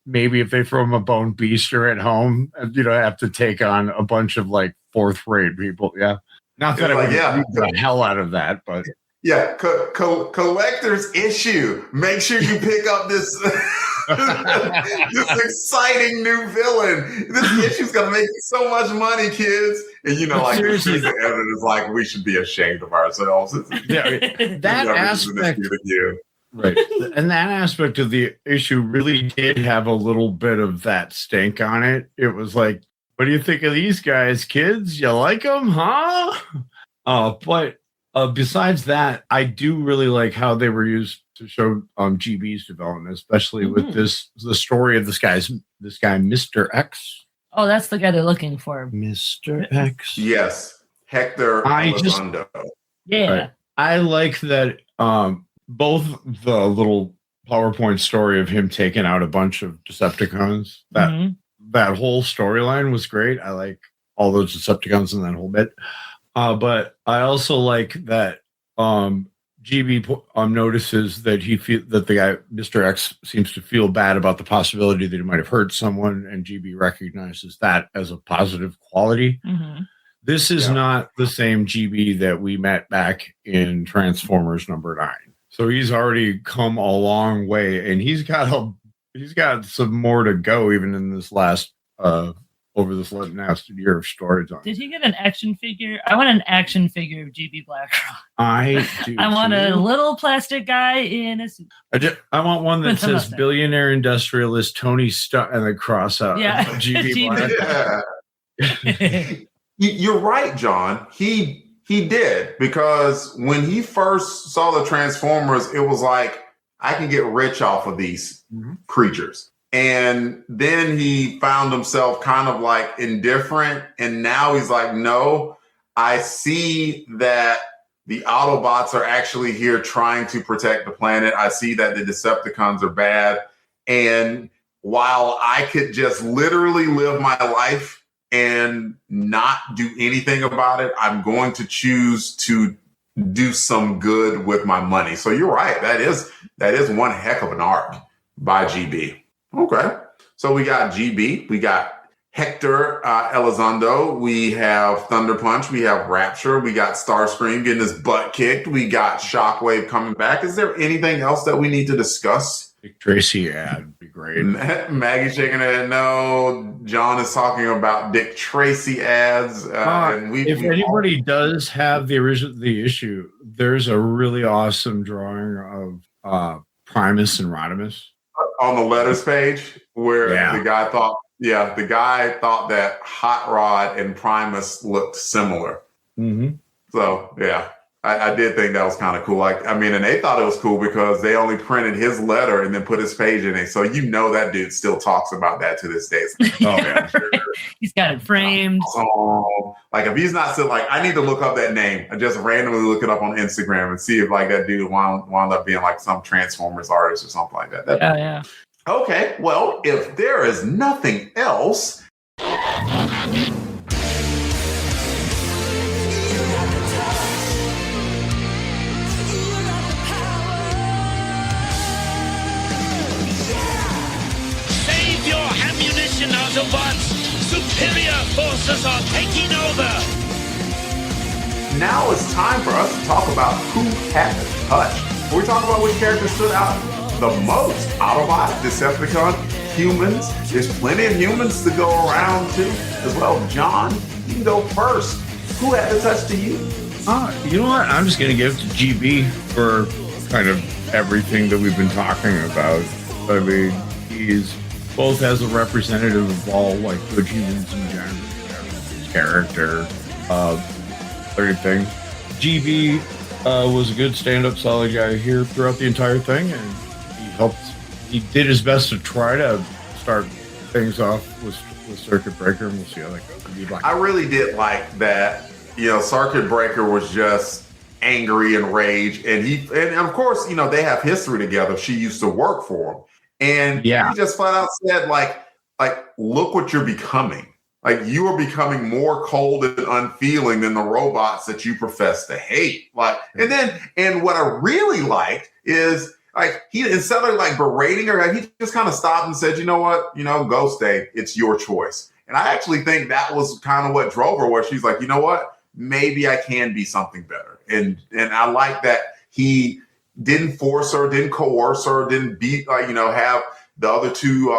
maybe if they throw him a Bone Beaster at home, have to take on a bunch of 4th-rate people. Yeah. Not that I would beat the hell out of that, but yeah, collector's issue. Make sure you pick up this this exciting new villain. This issue's gonna make so much money, kids. And seriously, the evidence we should be ashamed of ourselves. That aspect. Right. And that aspect of the issue really did have a little bit of that stink on it. It was like, what do you think of these guys, kids? You like them, huh? But besides that, I do really like how they were used to show GB's development, especially with the story of this guy, Mr. X. Oh, that's the guy they're looking for. Mr. X. Yes. Hector Elizondo. Yeah. Right. I like that both the little PowerPoint story of him taking out a bunch of Decepticons, that whole storyline was great. I like all those Decepticons in that whole bit. But I also like that GB notices that that the guy, Mr. X, seems to feel bad about the possibility that he might have hurt someone, and GB recognizes that as a positive quality. This is not the same GB that we met back in Transformers #9. So he's already come a long way, and he's got some more to go, even in this last over this last year of stories on. Did he get an action figure? I want an action figure of GB BLACKROCK. I do. I want a little plastic guy in a suit. I want one that says billionaire industrialist Tony Stark and then cross out GB BLACKROCK. You're right, John. He did, because when he first saw the Transformers, it was like, I can get rich off of these creatures. And then he found himself kind of indifferent. And now he's like, no, I see that the Autobots are actually here trying to protect the planet. I see that the Decepticons are bad. And while I could just literally live my life and not do anything about it, I'm going to choose to do some good with my money. So you're right. That is one heck of an arc by GB. Okay. So we got GB, we got Hector Elizondo, we have Thunder Punch, we have Rapture, we got Starscream getting his butt kicked, we got Shockwave coming back. Is there anything else that we need to discuss? Dick Tracy ad would be great. Maggie shaking her head no. John is talking about Dick Tracy ads. And if anybody does have the issue, there's a really awesome drawing of Primus and Rodimus on the letters page where the guy thought that Hot Rod and Primus looked similar. Mm-hmm. So I did think that was kind of cool. And they thought it was cool because they only printed his letter and then put his page in it. So that dude still talks about that to this day. He's got it framed. So, if he's not still I need to look up that name. I just randomly look it up on Instagram and see if that dude wound up being some Transformers artist or something like that. Yeah. Okay, well, if there is nothing else. Save your ammunition, Autobots! Superior forces are taking over! Now it's time for us to talk about who had the touch. When we talk about which character stood out the most, Autobots, Decepticons, humans. There's plenty of humans to go around too as well. John, you can go first. Who had the touch to you? You know what? I'm just going to give it to GB for kind of everything that we've been talking about. I mean, he's both as a representative of all good humans in general, his character, everything. GB was a good stand-up, solid guy here throughout the entire thing, and he did his best to try to start things off with Circuit Breaker, and we'll see how that goes. I really did like that. Circuit Breaker was just angry and rage, and of course, they have history together. She used to work for him, and he just flat out said, look what you're becoming. You are becoming more cold and unfeeling than the robots that you profess to hate. And what I really liked is he, instead of berating her, he just kind of stopped and said, you know what, Ghost Day, it's your choice. And I actually think that was kind of what drove her, where she's like, you know what, maybe I can be something better. And I like that he didn't force her, didn't coerce her, didn't beat, have the other two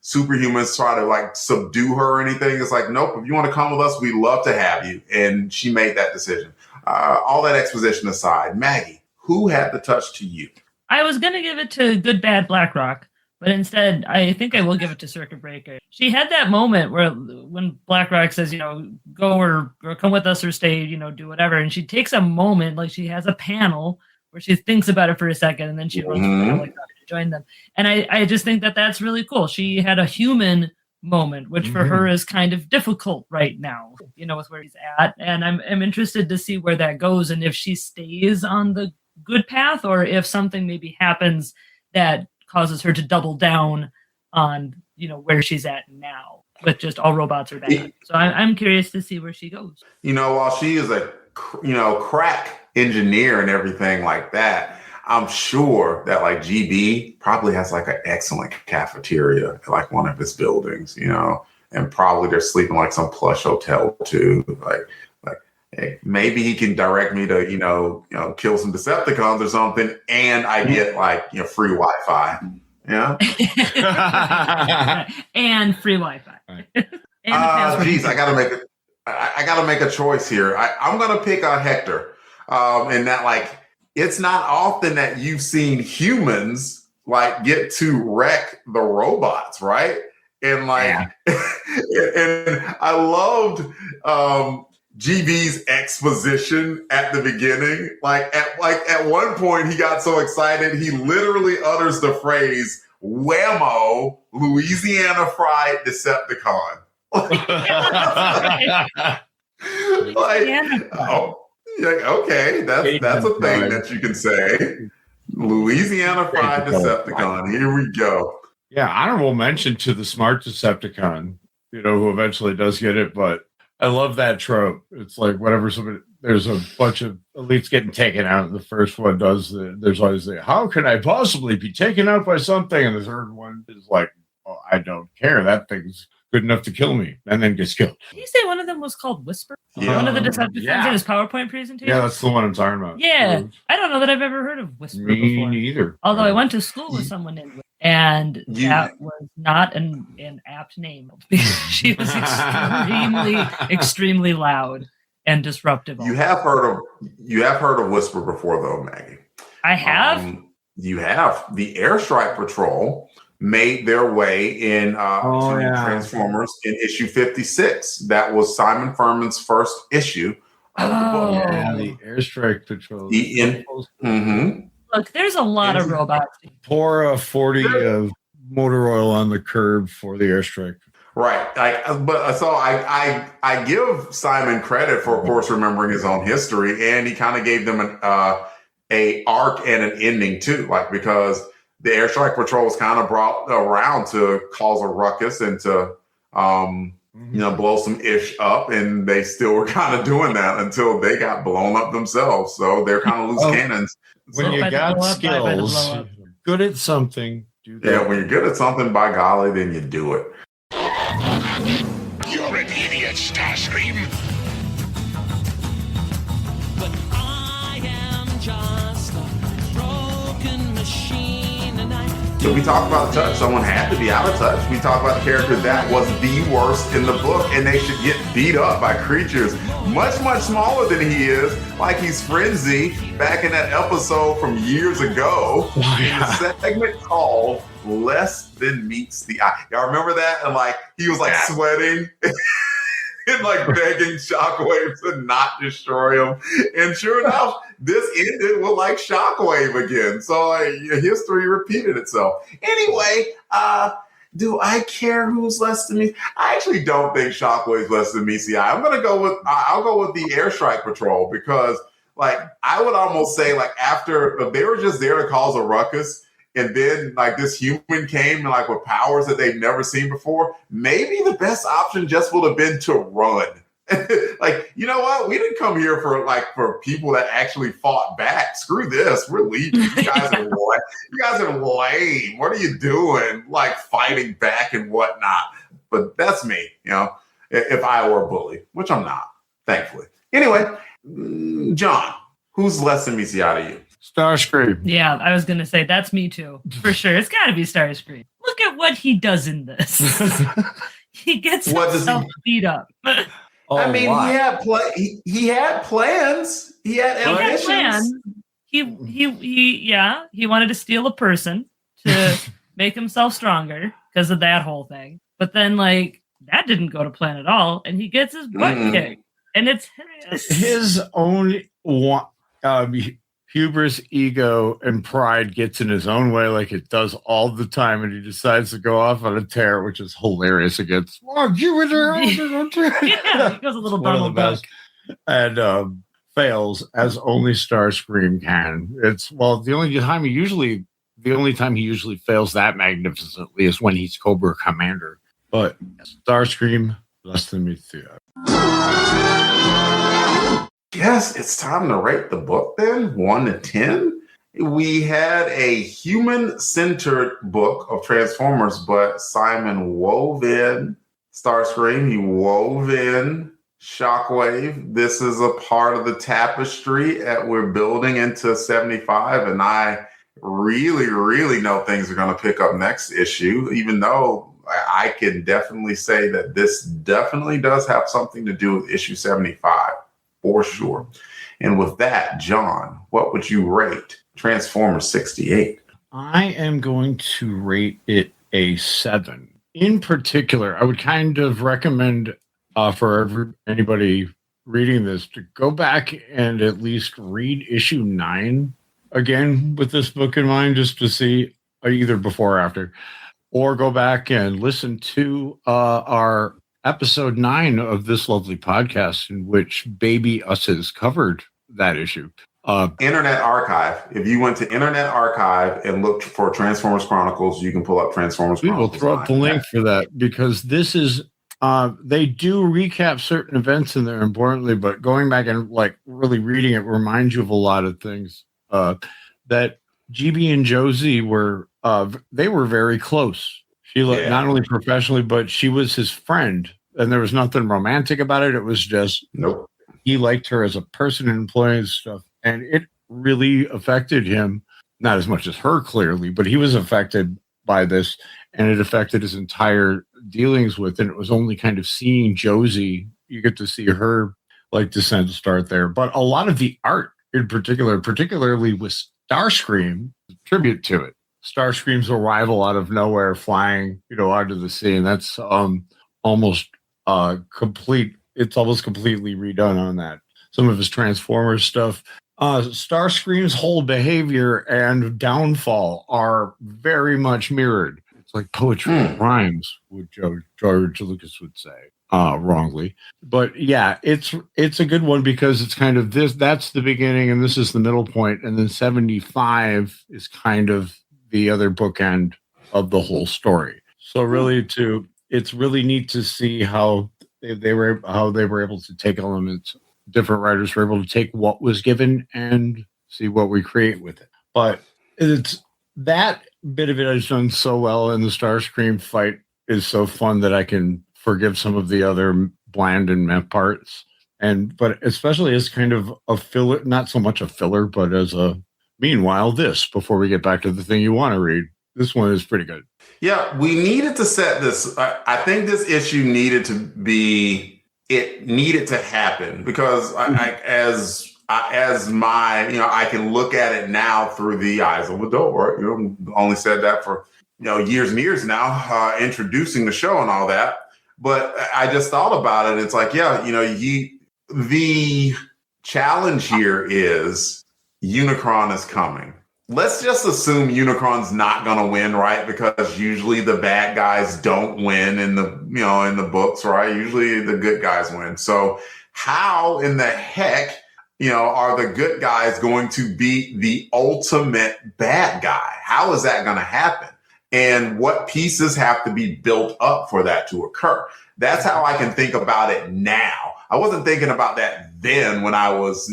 superhumans try to subdue her or anything. It's nope, if you want to come with us, we'd love to have you. And she made that decision. All that exposition aside, Maggie, who had the touch to you? I was going to give it to Good Bad BlackRock, but instead, I think I will give it to Circuit Breaker. She had that moment when BlackRock says, go or come with us or stay, do whatever. And she takes a moment, she has a panel where she thinks about it for a second, and then she runs to join them. And I just think that that's really cool. She had a human moment, which for her is kind of difficult right now, with where he's at. And I'm interested to see where that goes, and if she stays on the good path, or if something maybe happens that causes her to double down on where she's at now with just all robots are bad. So I'm curious to see where she goes. While she is a crack engineer and everything like that, I'm sure that GB probably has an excellent cafeteria at one of his buildings, and probably they're sleeping some plush hotel too. Hey, maybe he can direct me to, kill some Decepticons or something, and I get free Wi-Fi. Yeah. And free Wi-Fi. Geez, I gotta make a choice here. I'm gonna pick Hector. And that it's not often that you've seen humans get to wreck the robots, right? And and I loved GB's exposition at the beginning. At one point he got so excited he literally utters the phrase "Whammo, Louisiana Fried Decepticon." Okay, that's a thing that you can say. Louisiana Fried Decepticon. Here we go. Yeah, honorable mention to the smart Decepticon. who eventually does get it. But I love that trope. It's like whenever there's a bunch of elites getting taken out, and the first one there's always how can I possibly be taken out by something? And the third one is like, oh, I don't care. That thing's good enough to kill me, and then gets killed. Did you say one of them was called Whisper? Yeah. One of the Decepticons in his PowerPoint presentation? Yeah, that's the one I'm talking about. Yeah. I don't know that I've ever heard of Whisper Me before. neither. Although I went to school with someone named Whisper, and that was not an apt name because she was extremely loud and disruptive. You have heard of Whisper before, though, Maggie. I have. You have. The Airstrike Patrol made their way in to Transformers in issue 56. That was Simon Furman's first issue of the book. Yeah, the Airstrike Patrol. Look, there's a lot of robots. Pour 40 of motor oil on the curb for the Airstrike. Right. I give Simon credit for, of course, remembering his own history, and he kind of gave them an arc and an ending too, like because the Airstrike Patrol was kind of brought around to cause a ruckus and to blow some ish up, and they still were kind of doing that until they got blown up themselves. So they're kind of loose cannons. When you got skills, good at something, do that. Yeah, when you're good at something, by golly, then you do it. You're an idiot, Starscream. But I am just a broken machine, and So we talked about touch. Someone had to be out of touch. We talked about the character that was the worst in the book, and they should get beat up by creatures much, much smaller than he is, like he's Frenzy back in that episode from years ago. In the segment called Less Than Meets the Eye. Y'all remember that? And like he was like sweating and like begging Shockwave to not destroy him. And sure enough, this ended with like Shockwave again. So history repeated itself. Anyway, do I care who's less than me? I actually don't think Shockwave's less than meets the eye. I'll go with the Airstrike Patrol because like I would almost say like after they were just there to cause a ruckus. And then like this human came and like with powers that they've never seen before, maybe the best option just would have been to run. Like, you know what? We didn't come here for people that actually fought back. Screw this. We're leaving. You guys are lame. You guys are lame. What are you doing? Like fighting back and whatnot. But that's me, if I were a bully, which I'm not, thankfully. Anyway, John, who's less than meets the eye to you? Starscream. Yeah, I was going to say that's me too, for sure. It's got to be Starscream. Look at what he does in this. He gets himself beat up. I mean, he had plans. He had ambitions. He wanted to steal a person to make himself stronger because of that whole thing. But then, like, that didn't go to plan at all, and he gets his butt kicked, and it's his own hubris, ego, and pride gets in his own way like it does all the time, and he decides to go off on a tear, which is hilarious against you and your yeah, he goes a little Donald Duck. And fails as only Starscream can. The only time he usually fails that magnificently is when he's Cobra Commander. But Starscream, less than me too. Guess it's time to rate the book then, 1 to 10. We had a human-centered book of Transformers, but Simon wove in Starscream, he wove in Shockwave. This is a part of the tapestry that we're building into 75, and I really, really know things are going to pick up next issue, even though I can definitely say that this definitely does have something to do with issue 75. For sure. And with that, John, what would you rate Transformers 68? I am going to rate it a 7. In particular, I would kind of recommend for anybody reading this to go back and at least read issue 9 again with this book in mind, just to see either before or after, or go back and listen to our episode 9 of this lovely podcast in which Baby Us's covered that issue. Internet Archive. If you went to Internet Archive and looked for Transformers Chronicles, you can pull up Transformers Chronicles. We will throw up the link for that because this is They do recap certain events in there importantly, but going back and like really reading it reminds you of a lot of things. That GB and Josie were they were very close. She not only professionally, but she was his friend, and there was nothing romantic about it. It was just he liked her as a person and employee and stuff, and it really affected him. Not as much as her, clearly, but he was affected by this, and it affected his entire dealings with. And it was only kind of seeing Josie, you get to see her like descent start there. But a lot of the art in particular, particularly with Starscream, tribute to it. Starscream's arrival out of nowhere, flying, out of the sea, and that's almost complete. It's almost completely redone on that. Some of his Transformers stuff. Starscream's whole behavior and downfall are very much mirrored. It's like poetry rhymes, what George Lucas would say, wrongly. But yeah, it's a good one because it's kind of this. That's the beginning, and this is the middle point, and then 75 is kind of the other bookend of the whole story. So really, it's really neat to see how they were able to take elements. Different writers were able to take what was given and see what we create with it. But it's that bit of it is done so well, and the Starscream fight is so fun that I can forgive some of the other bland and meh parts. But especially as kind of a filler, not so much a filler, but as a meanwhile, this before we get back to the thing you want to read. This one is pretty good. Yeah, we needed to set this. I think this issue needed to be. It needed to happen because as my, I can look at it now through the eyes of adult, right? Only said that for, years and years now, introducing the show and all that. But I just thought about it. It's like, the challenge here is Unicron is coming. Let's just assume Unicron's not going to win, right? Because usually the bad guys don't win in the books, right? Usually the good guys win. So how in the heck, are the good guys going to beat the ultimate bad guy? How is that going to happen? And what pieces have to be built up for that to occur? That's how I can think about it now. I wasn't thinking about that then when I was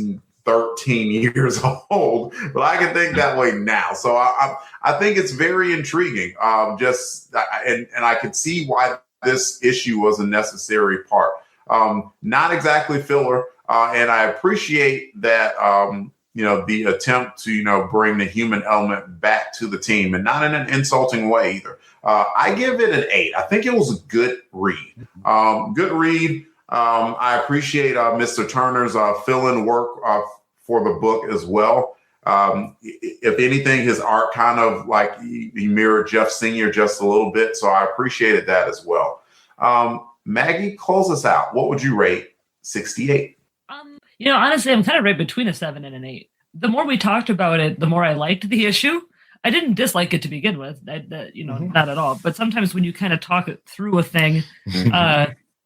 13 years old, but I can think that way now. So I think it's very intriguing. And I could see why this issue was a necessary part. Not exactly filler. And I appreciate that, the attempt to, bring the human element back to the team, and not in an insulting way either. I give it an 8. I think it was a good read. I appreciate Mr. Turner's fill-in work for the book as well. If anything, his art kind of like he mirrored Jeff Sr. just a little bit, so I appreciated that as well. Maggie, close us out. What would you rate 68? Honestly, I'm kind of right between a 7 and an 8. The more we talked about it, the more I liked the issue. I didn't dislike it to begin with, not at all. But sometimes when you kind of talk it through a thing,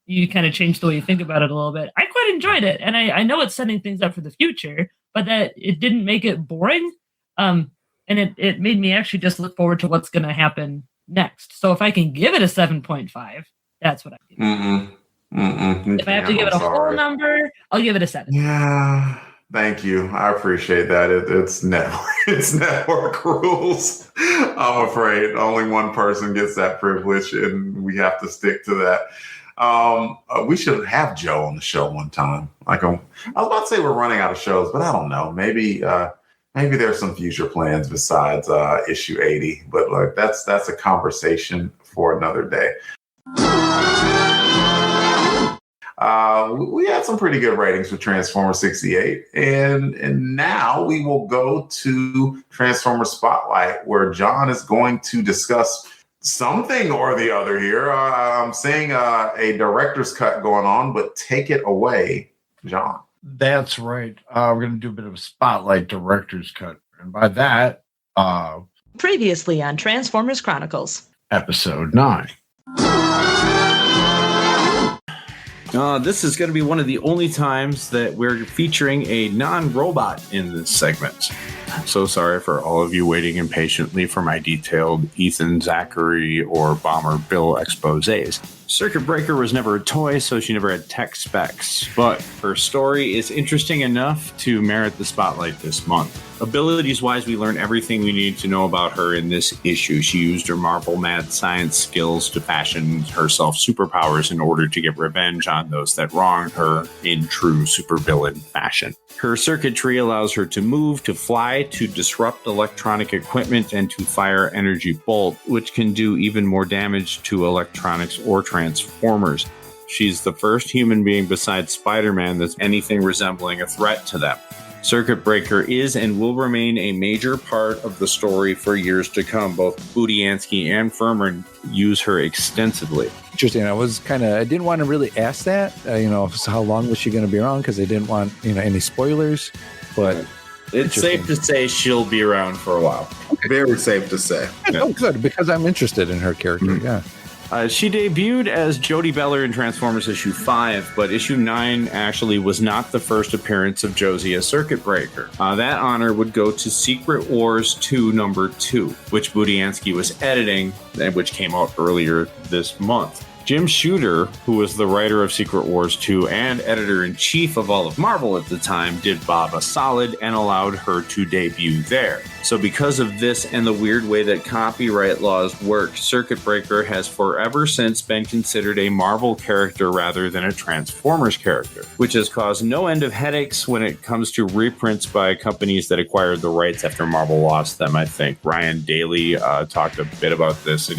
you kind of change the way you think about it a little bit. I quite enjoyed it. And I know it's setting things up for the future, but that it didn't make it boring. And it made me actually just look forward to what's going to happen next. So if I can give it a 7.5, that's what I give it. If I have to give it a whole number, I'll give it a 7. Yeah. Thank you. I appreciate that. It's network rules. I'm afraid only one person gets that privilege, and we have to stick to that. We should have Joe on the show one time. I was about to say we're running out of shows, but I don't know. Maybe there's some future plans besides issue 80. But look, that's a conversation for another day. We had some pretty good ratings for Transformers 68, and now we will go to Transformers Spotlight, where John is going to discuss something or the other here. I'm seeing a director's cut going on, but take it away, John. That's right. We're going to do a bit of a Spotlight director's cut, and by that, previously on Transformers Chronicles, episode 9. This is going to be one of the only times that we're featuring a non-robot in this segment. So sorry for all of you waiting impatiently for my detailed Ethan, Zachary, or Bomber Bill exposés. Circuit Breaker was never a toy, so she never had tech specs, but her story is interesting enough to merit the spotlight this month. Abilities-wise, we learn everything we need to know about her in this issue. She used her Marvel mad science skills to fashion herself superpowers in order to get revenge on those that wronged her in true supervillain fashion. Her circuitry allows her to move, to fly, to disrupt electronic equipment, and to fire energy bolt, which can do even more damage to electronics or Transformers. She's the first human being besides Spider-Man that's anything resembling a threat to them. Circuit Breaker is and will remain a major part of the story for years to come. Both Budiansky and Furman use her extensively. Interesting. I didn't want to really ask that, how long was she going to be around? Because I didn't want, any spoilers, but it's safe to say she'll be around for a while. Okay. Very safe to say. Yeah. Oh, good, because I'm interested in her character, yeah. She debuted as Jodie Beller in Transformers issue 5, but issue 9 actually was not the first appearance of Josie as Circuit Breaker. That honor would go to Secret Wars 2 number 2, which Budiansky was editing, and which came out earlier this month. Jim Shooter, who was the writer of Secret Wars 2 and editor-in-chief of all of Marvel at the time, did Bob a solid and allowed her to debut there. So because of this and the weird way that copyright laws work, Circuit Breaker has forever since been considered a Marvel character rather than a Transformers character, which has caused no end of headaches when it comes to reprints by companies that acquired the rights after Marvel lost them. I think Ryan Daly talked a bit about this in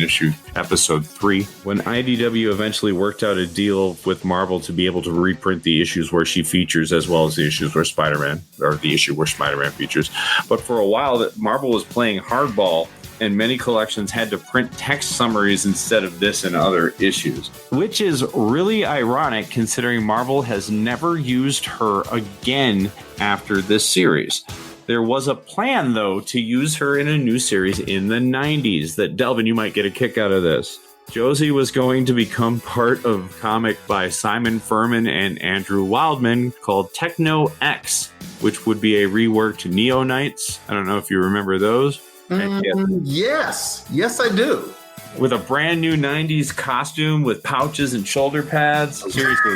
episode 3. When IDW eventually worked out a deal with Marvel to be able to reprint the issues where she features as well as the issues where the issue where Spider-Man features. But for a while, that Marvel was playing hardball, and many collections had to print text summaries instead of this in other issues, which is really ironic considering Marvel has never used her again after this series. There was a plan, though, to use her in a new series in the 90s that, Delvin, you might get a kick out of this. Josie was going to become part of a comic by Simon Furman and Andrew Wildman called Techno X, which would be a reworked Neo Knights. I don't know if you remember those. Yes, I do. With a brand new 90s costume with pouches and shoulder pads. Seriously,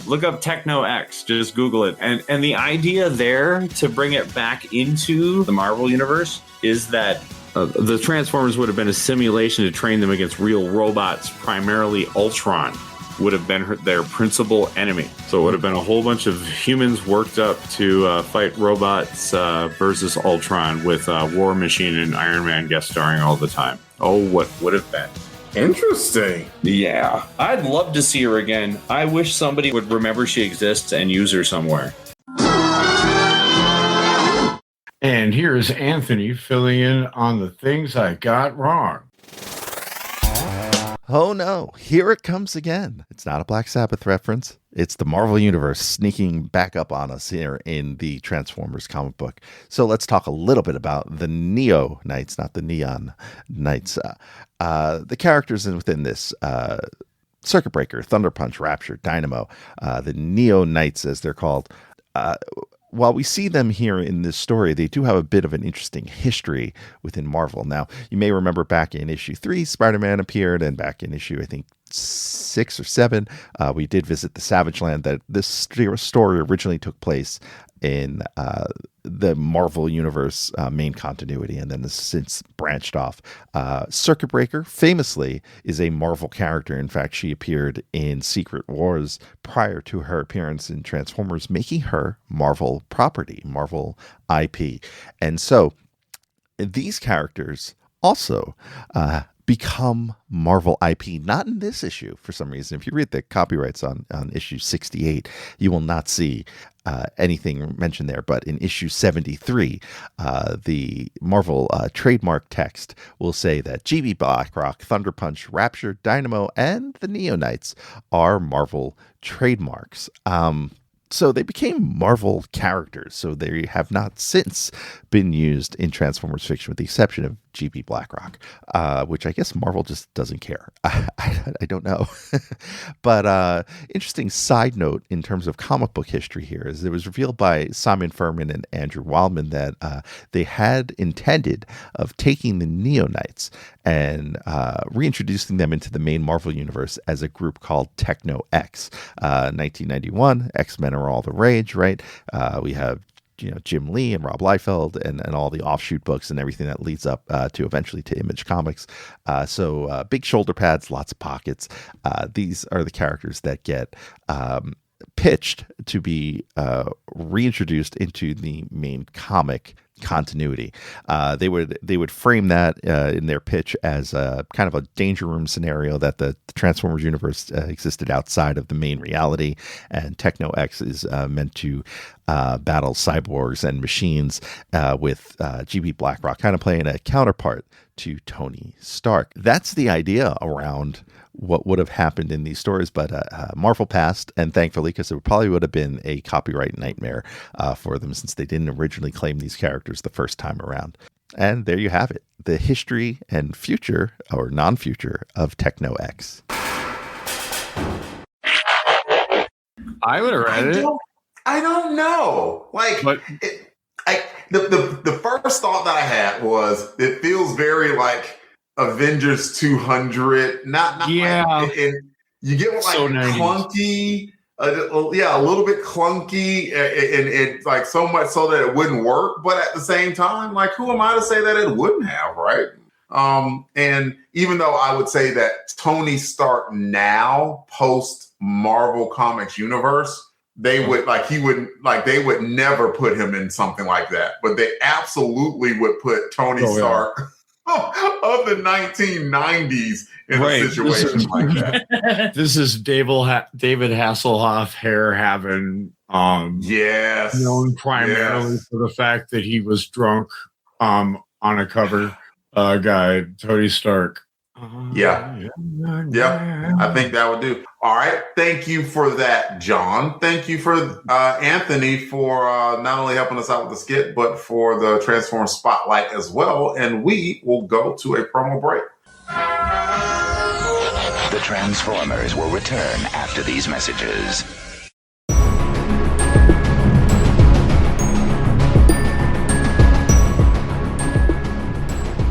look up Techno X. Just Google it. And the idea there to bring it back into the Marvel universe is that the Transformers would have been a simulation to train them against real robots. Primarily Ultron would have been their principal enemy. So it would have been a whole bunch of humans worked up to fight robots versus Ultron, with War Machine and Iron Man guest starring all the time. Oh, what would have been. Interesting. Yeah. I'd love to see her again. I wish somebody would remember she exists and use her somewhere. And here's Anthony filling in on the things I got wrong. Oh no, here it comes again. It's not a Black Sabbath reference. It's the Marvel Universe sneaking back up on us here in the Transformers comic book. So let's talk a little bit about the Neo Knights, not the Neon Knights. The characters within this, Circuit Breaker, Thunder Punch, Rapture, Dynamo, the Neo Knights as they're called. While we see them here in this story, they do have a bit of an interesting history within Marvel. Now, you may remember back in issue 3, Spider-Man appeared, and back in issue, I think, 6 or 7, we did visit the Savage Land. That this story originally took place in the Marvel Universe main continuity, and then has since branched off. Circuit Breaker, famously, is a Marvel character. In fact, she appeared in Secret Wars prior to her appearance in Transformers, making her Marvel property, Marvel IP. And so these characters also become Marvel IP, not in this issue for some reason. If you read the copyrights on issue 68, you will not see anything mentioned there. But in issue 73, the Marvel trademark text will say that GB BLACKROCK, Thunder Punch, Rapture, Dynamo, and the Neo Knights are Marvel trademarks. So they became Marvel characters, so they have not since been used in Transformers fiction with the exception of GB BLACKROCK, which I guess Marvel just doesn't care. I don't know. But interesting side note in terms of comic book history here is it was revealed by Simon Furman and Andrew Wildman that they had intended of taking the Neo-Knights and reintroducing them into the main Marvel universe as a group called Techno X. 1991, X-Men are all the rage, right? We have Jim Lee and Rob Liefeld and all the offshoot books and everything that leads up to eventually to Image Comics. So big shoulder pads, lots of pockets. These are the characters that get pitched to be reintroduced into the main comic continuity. They would frame that in their pitch as a kind of a danger room scenario that the Transformers universe existed outside of the main reality, and Techno X is meant to battle cyborgs and machines with GB BLACKROCK kind of playing a counterpart to Tony Stark. That's the idea around what would have happened in these stories, but Marvel passed, and thankfully, because it probably would have been a copyright nightmare for them since they didn't originally claim these characters the first time around. And there you have it, the history and future, or non-future, of Techno X. I would have read it. I don't know. The first thought that I had was it feels very like Avengers 200. Not yeah. And you get like so clunky. A little bit clunky, and like so much so that it wouldn't work. But at the same time, like, who am I to say that it wouldn't have, right? And even though I would say that Tony Stark now, post Marvel Comics universe, they would they would never put him in something like that. But they absolutely would put Tony Stark of the 1990s in a situation like that. This is David Hasselhoff hair having known primarily for the fact that he was drunk on a cover guy, Tony Stark. Yeah, I think that would do. All right, thank you for that, John. Thank you for Anthony for not only helping us out with the skit, but for the Transformers Spotlight as well. And we will go to a promo break. The Transformers will return after these messages.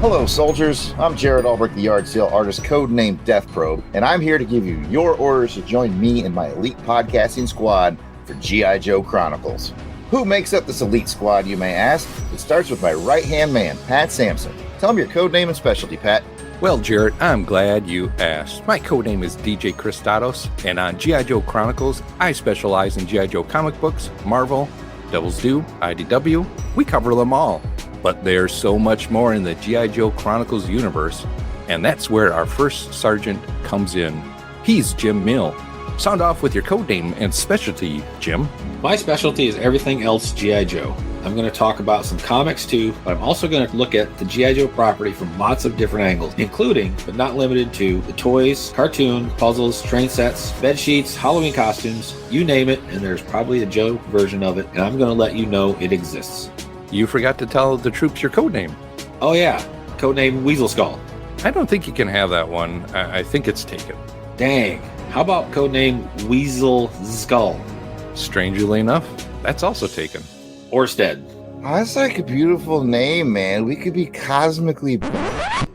Hello, soldiers. I'm Jared Albrecht, the Yard Sale Artist, codenamed Death Probe, and I'm here to give you your orders to join me and my elite podcasting squad for G.I. Joe Chronicles. Who makes up this elite squad, you may ask? It starts with my right-hand man, Pat Sampson. Tell him your codename and specialty, Pat. Well, Jared, I'm glad you asked. My codename is DJ Christados, and on G.I. Joe Chronicles, I specialize in G.I. Joe comic books, Marvel, Devil's Due, IDW. We cover them all. But there's so much more in the G.I. Joe Chronicles universe, and that's where our first sergeant comes in. He's Jim Mill. Sound off with your codename and specialty, Jim. My specialty is everything else G.I. Joe. I'm going to talk about some comics too, but I'm also going to look at the G.I. Joe property from lots of different angles, including, but not limited to, the toys, cartoon, puzzles, train sets, bed sheets, Halloween costumes, you name it, and there's probably a Joe version of it, and I'm going to let you know it exists. You forgot to tell the troops your codename. Oh yeah, codename Weasel Skull. I don't think you can have that one. I think it's taken. Dang. How about codename Weasel Skull? Strangely enough, that's also taken. Orsted. Oh, that's like a beautiful name, man. We could be cosmically...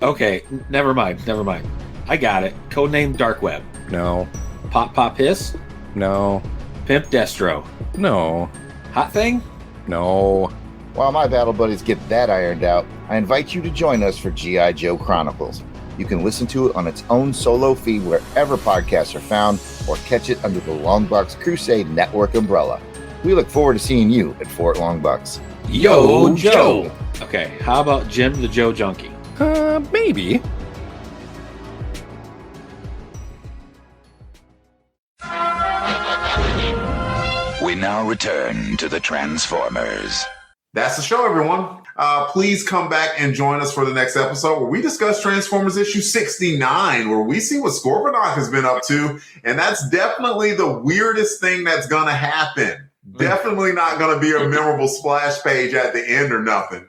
Okay, never mind. I got it. Codename Dark Web. No. Pop Pop Hiss? No. Pimp Destro? No. Hot Thing? No. While my battle buddies get that ironed out, I invite you to join us for G.I. Joe Chronicles. You can listen to it on its own solo feed wherever podcasts are found, or catch it under the LONGBOX CRUSADE Network umbrella. We look forward to seeing you at Fort Longbox. Yo, Joe! Okay, how about Jim the Joe Junkie? Maybe. We now return to the Transformers. That's the show, everyone. Please come back and join us for the next episode where we discuss Transformers issue 69, where we see what Scorponok has been up to. And that's definitely the weirdest thing that's going to happen Definitely not going to be a memorable splash page at the end or nothing.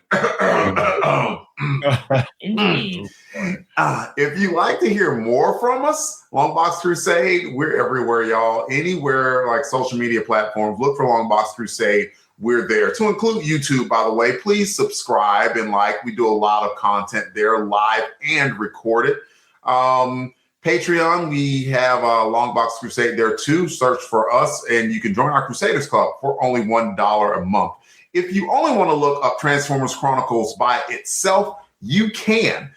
If you like to hear more from us, Longbox Crusade, we're everywhere, y'all. Anywhere like social media platforms, look for Longbox Crusade. We're there, to include YouTube, by the way. Please subscribe and like. We do a lot of content there, live and recorded. Patreon, we have Longbox Crusade there too. Search for us, and you can join our Crusaders Club for only $1 a month. If you only want to look up Transformers Chronicles by itself, you can,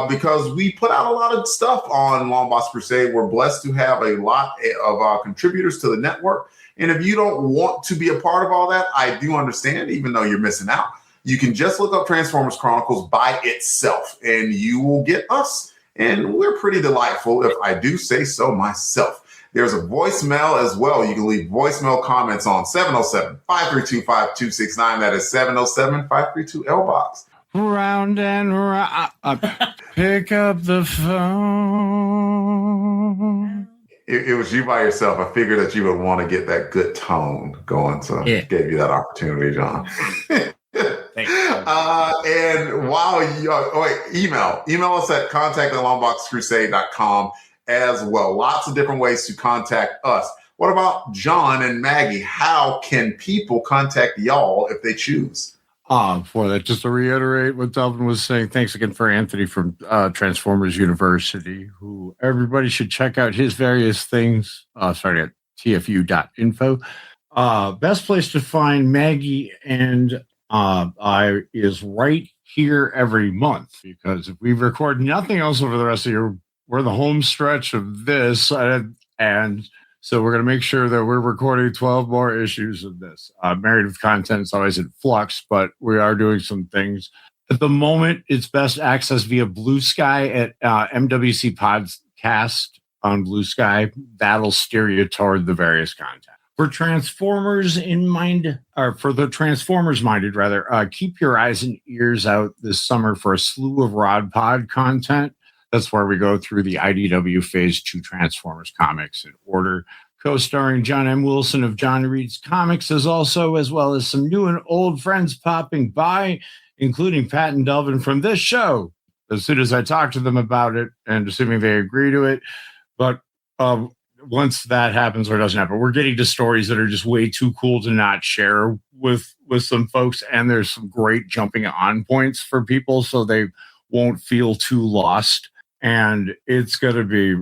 because we put out a lot of stuff on Longbox Crusade. We're blessed to have a lot of contributors to the network. And if you don't want to be a part of all that, I do understand, even though you're missing out. You can just look up Transformers Chronicles by itself, and you will get us. And we're pretty delightful, if I do say so myself. There's a voicemail as well. You can leave voicemail comments on 707-532-5269. That is 707-532-LBOX. Round and round. Pick up the phone. It was you by yourself. I figured that you would want to get that good tone going, so gave you that opportunity, John. And while you email us at contact@longboxcrusade.com as well. Lots of different ways to contact us. What about John and Maggie? How can people contact y'all if they choose? For that, just to reiterate what Delvin was saying, thanks again for Anthony from Transformers University, who everybody should check out his various things, starting at tfu.info. Best place to find Maggie and I is right here every month, because if we record nothing else over the rest of the year, we're the home stretch of this, and so we're going to make sure that we're recording 12 more issues of this. Married with Content is always in flux, but we are doing some things. At the moment, it's best access via Blue Sky at MWC Podcast on Blue Sky. That'll steer you toward the various content. For Transformers in mind, or for the Transformers minded, rather, keep your eyes and ears out this summer for a slew of Rod Pod content. That's where we go through the IDW Phase 2 Transformers comics in order. Co-starring John M. Wilson of John Reed's Comics, as well as some new and old friends popping by, including Pat and Delvin from this show, as soon as I talk to them about it, and assuming they agree to it. But once that happens or doesn't happen, we're getting to stories that are just way too cool to not share with some folks, and there's some great jumping on points for people so they won't feel too lost. And it's going to be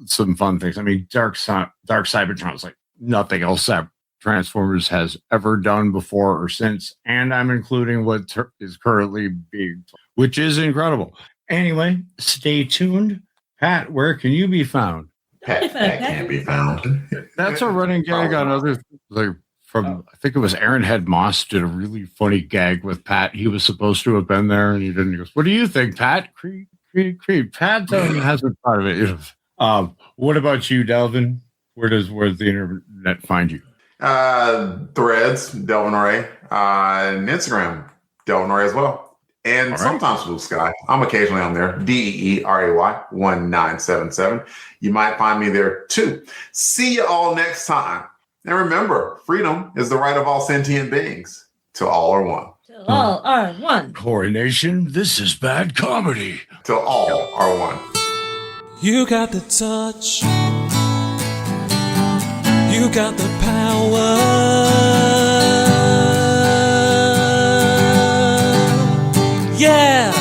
some fun things. I mean, Dark Cybertron is like nothing else that Transformers has ever done before or since. And I'm including what is currently being, which is incredible. Anyway, stay tuned. Pat, where can you be found? Pat can't be found. That's a running gag on other, like, from, I think it was Aaron Head Moss did a really funny gag with Pat. He was supposed to have been there and he didn't. He goes, "What do you think, Pat?" Creep. Pat hasn't thought of it. What about you, Delvin? Where does the internet find you? Threads, Delvin Ray, and Instagram, Delvin Ray as well. And sometimes Blue Sky. I'm occasionally on there, DEERAY 1977. You might find me there too. See you all next time. And remember, freedom is the right of all sentient beings. Till all are one. Till all are one. Coronation, this is bad comedy. Till all are one. You got the touch. You got the power. Yeah.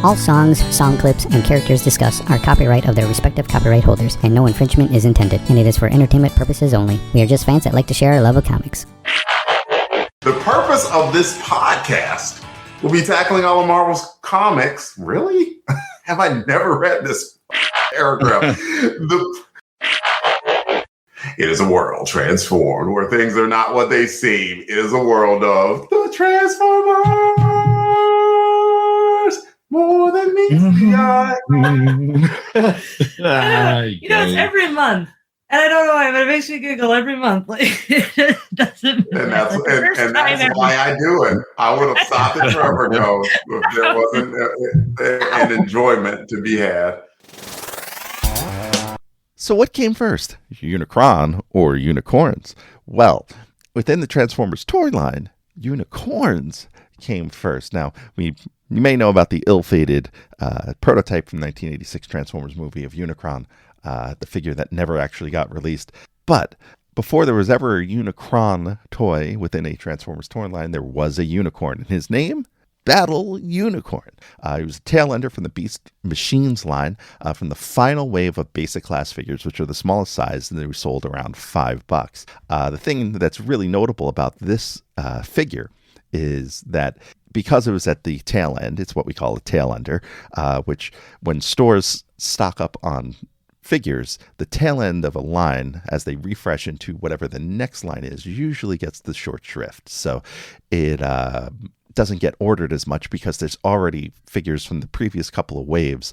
All songs, song clips, and characters discussed are copyright of their respective copyright holders, and no infringement is intended, and it is for entertainment purposes only. We are just fans that like to share our love of comics. The purpose of this podcast will be tackling all of Marvel's comics. Really? Have I never read this paragraph? It is a world transformed where things are not what they seem. It is a world of the Transformers. More than meets the eye. It's every month. And I don't know why, but it makes me giggle every month. Like, it doesn't matter. And that's why I do it. I would have stopped it forever ago if there wasn't an enjoyment to be had. So what came first, Unicron or unicorns? Well, within the Transformers toy line, unicorns came first. Now, you may know about the ill-fated prototype from 1986 Transformers movie of Unicron, the figure that never actually got released. But before there was ever a Unicron toy within a Transformers toy line, there was a unicorn. And his name? Battle Unicorn. He was a tail ender from the Beast Machines line from the final wave of basic class figures, which are the smallest size, and they were sold around $5. The thing that's really notable about this figure is that because it was at the tail end, it's what we call a tail ender, which when stores stock up on figures, the tail end of a line, as they refresh into whatever the next line is, usually gets the short shrift. So it doesn't get ordered as much because there's already figures from the previous couple of waves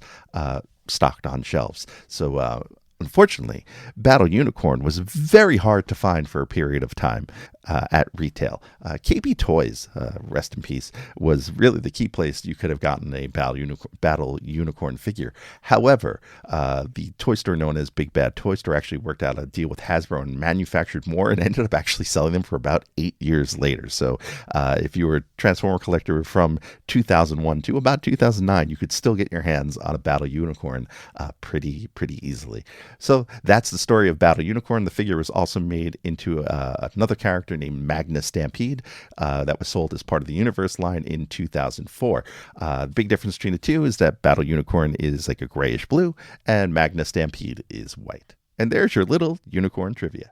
stocked on shelves. So unfortunately, Battle Unicorn was very hard to find for a period of time at retail. KB Toys, rest in peace, was really the key place you could have gotten a Battle Unicorn figure. However, the toy store known as Big Bad Toy Store actually worked out a deal with Hasbro and manufactured more and ended up actually selling them for about 8 years later. So if you were a Transformer collector from 2001 to about 2009, you could still get your hands on a Battle Unicorn pretty easily. So that's the story of Battle Unicorn. The figure was also made into another character named Magna Stampede that was sold as part of the Universe line in 2004. The big difference between the two is that Battle Unicorn is like a grayish blue and Magna Stampede is white. And there's your little unicorn trivia.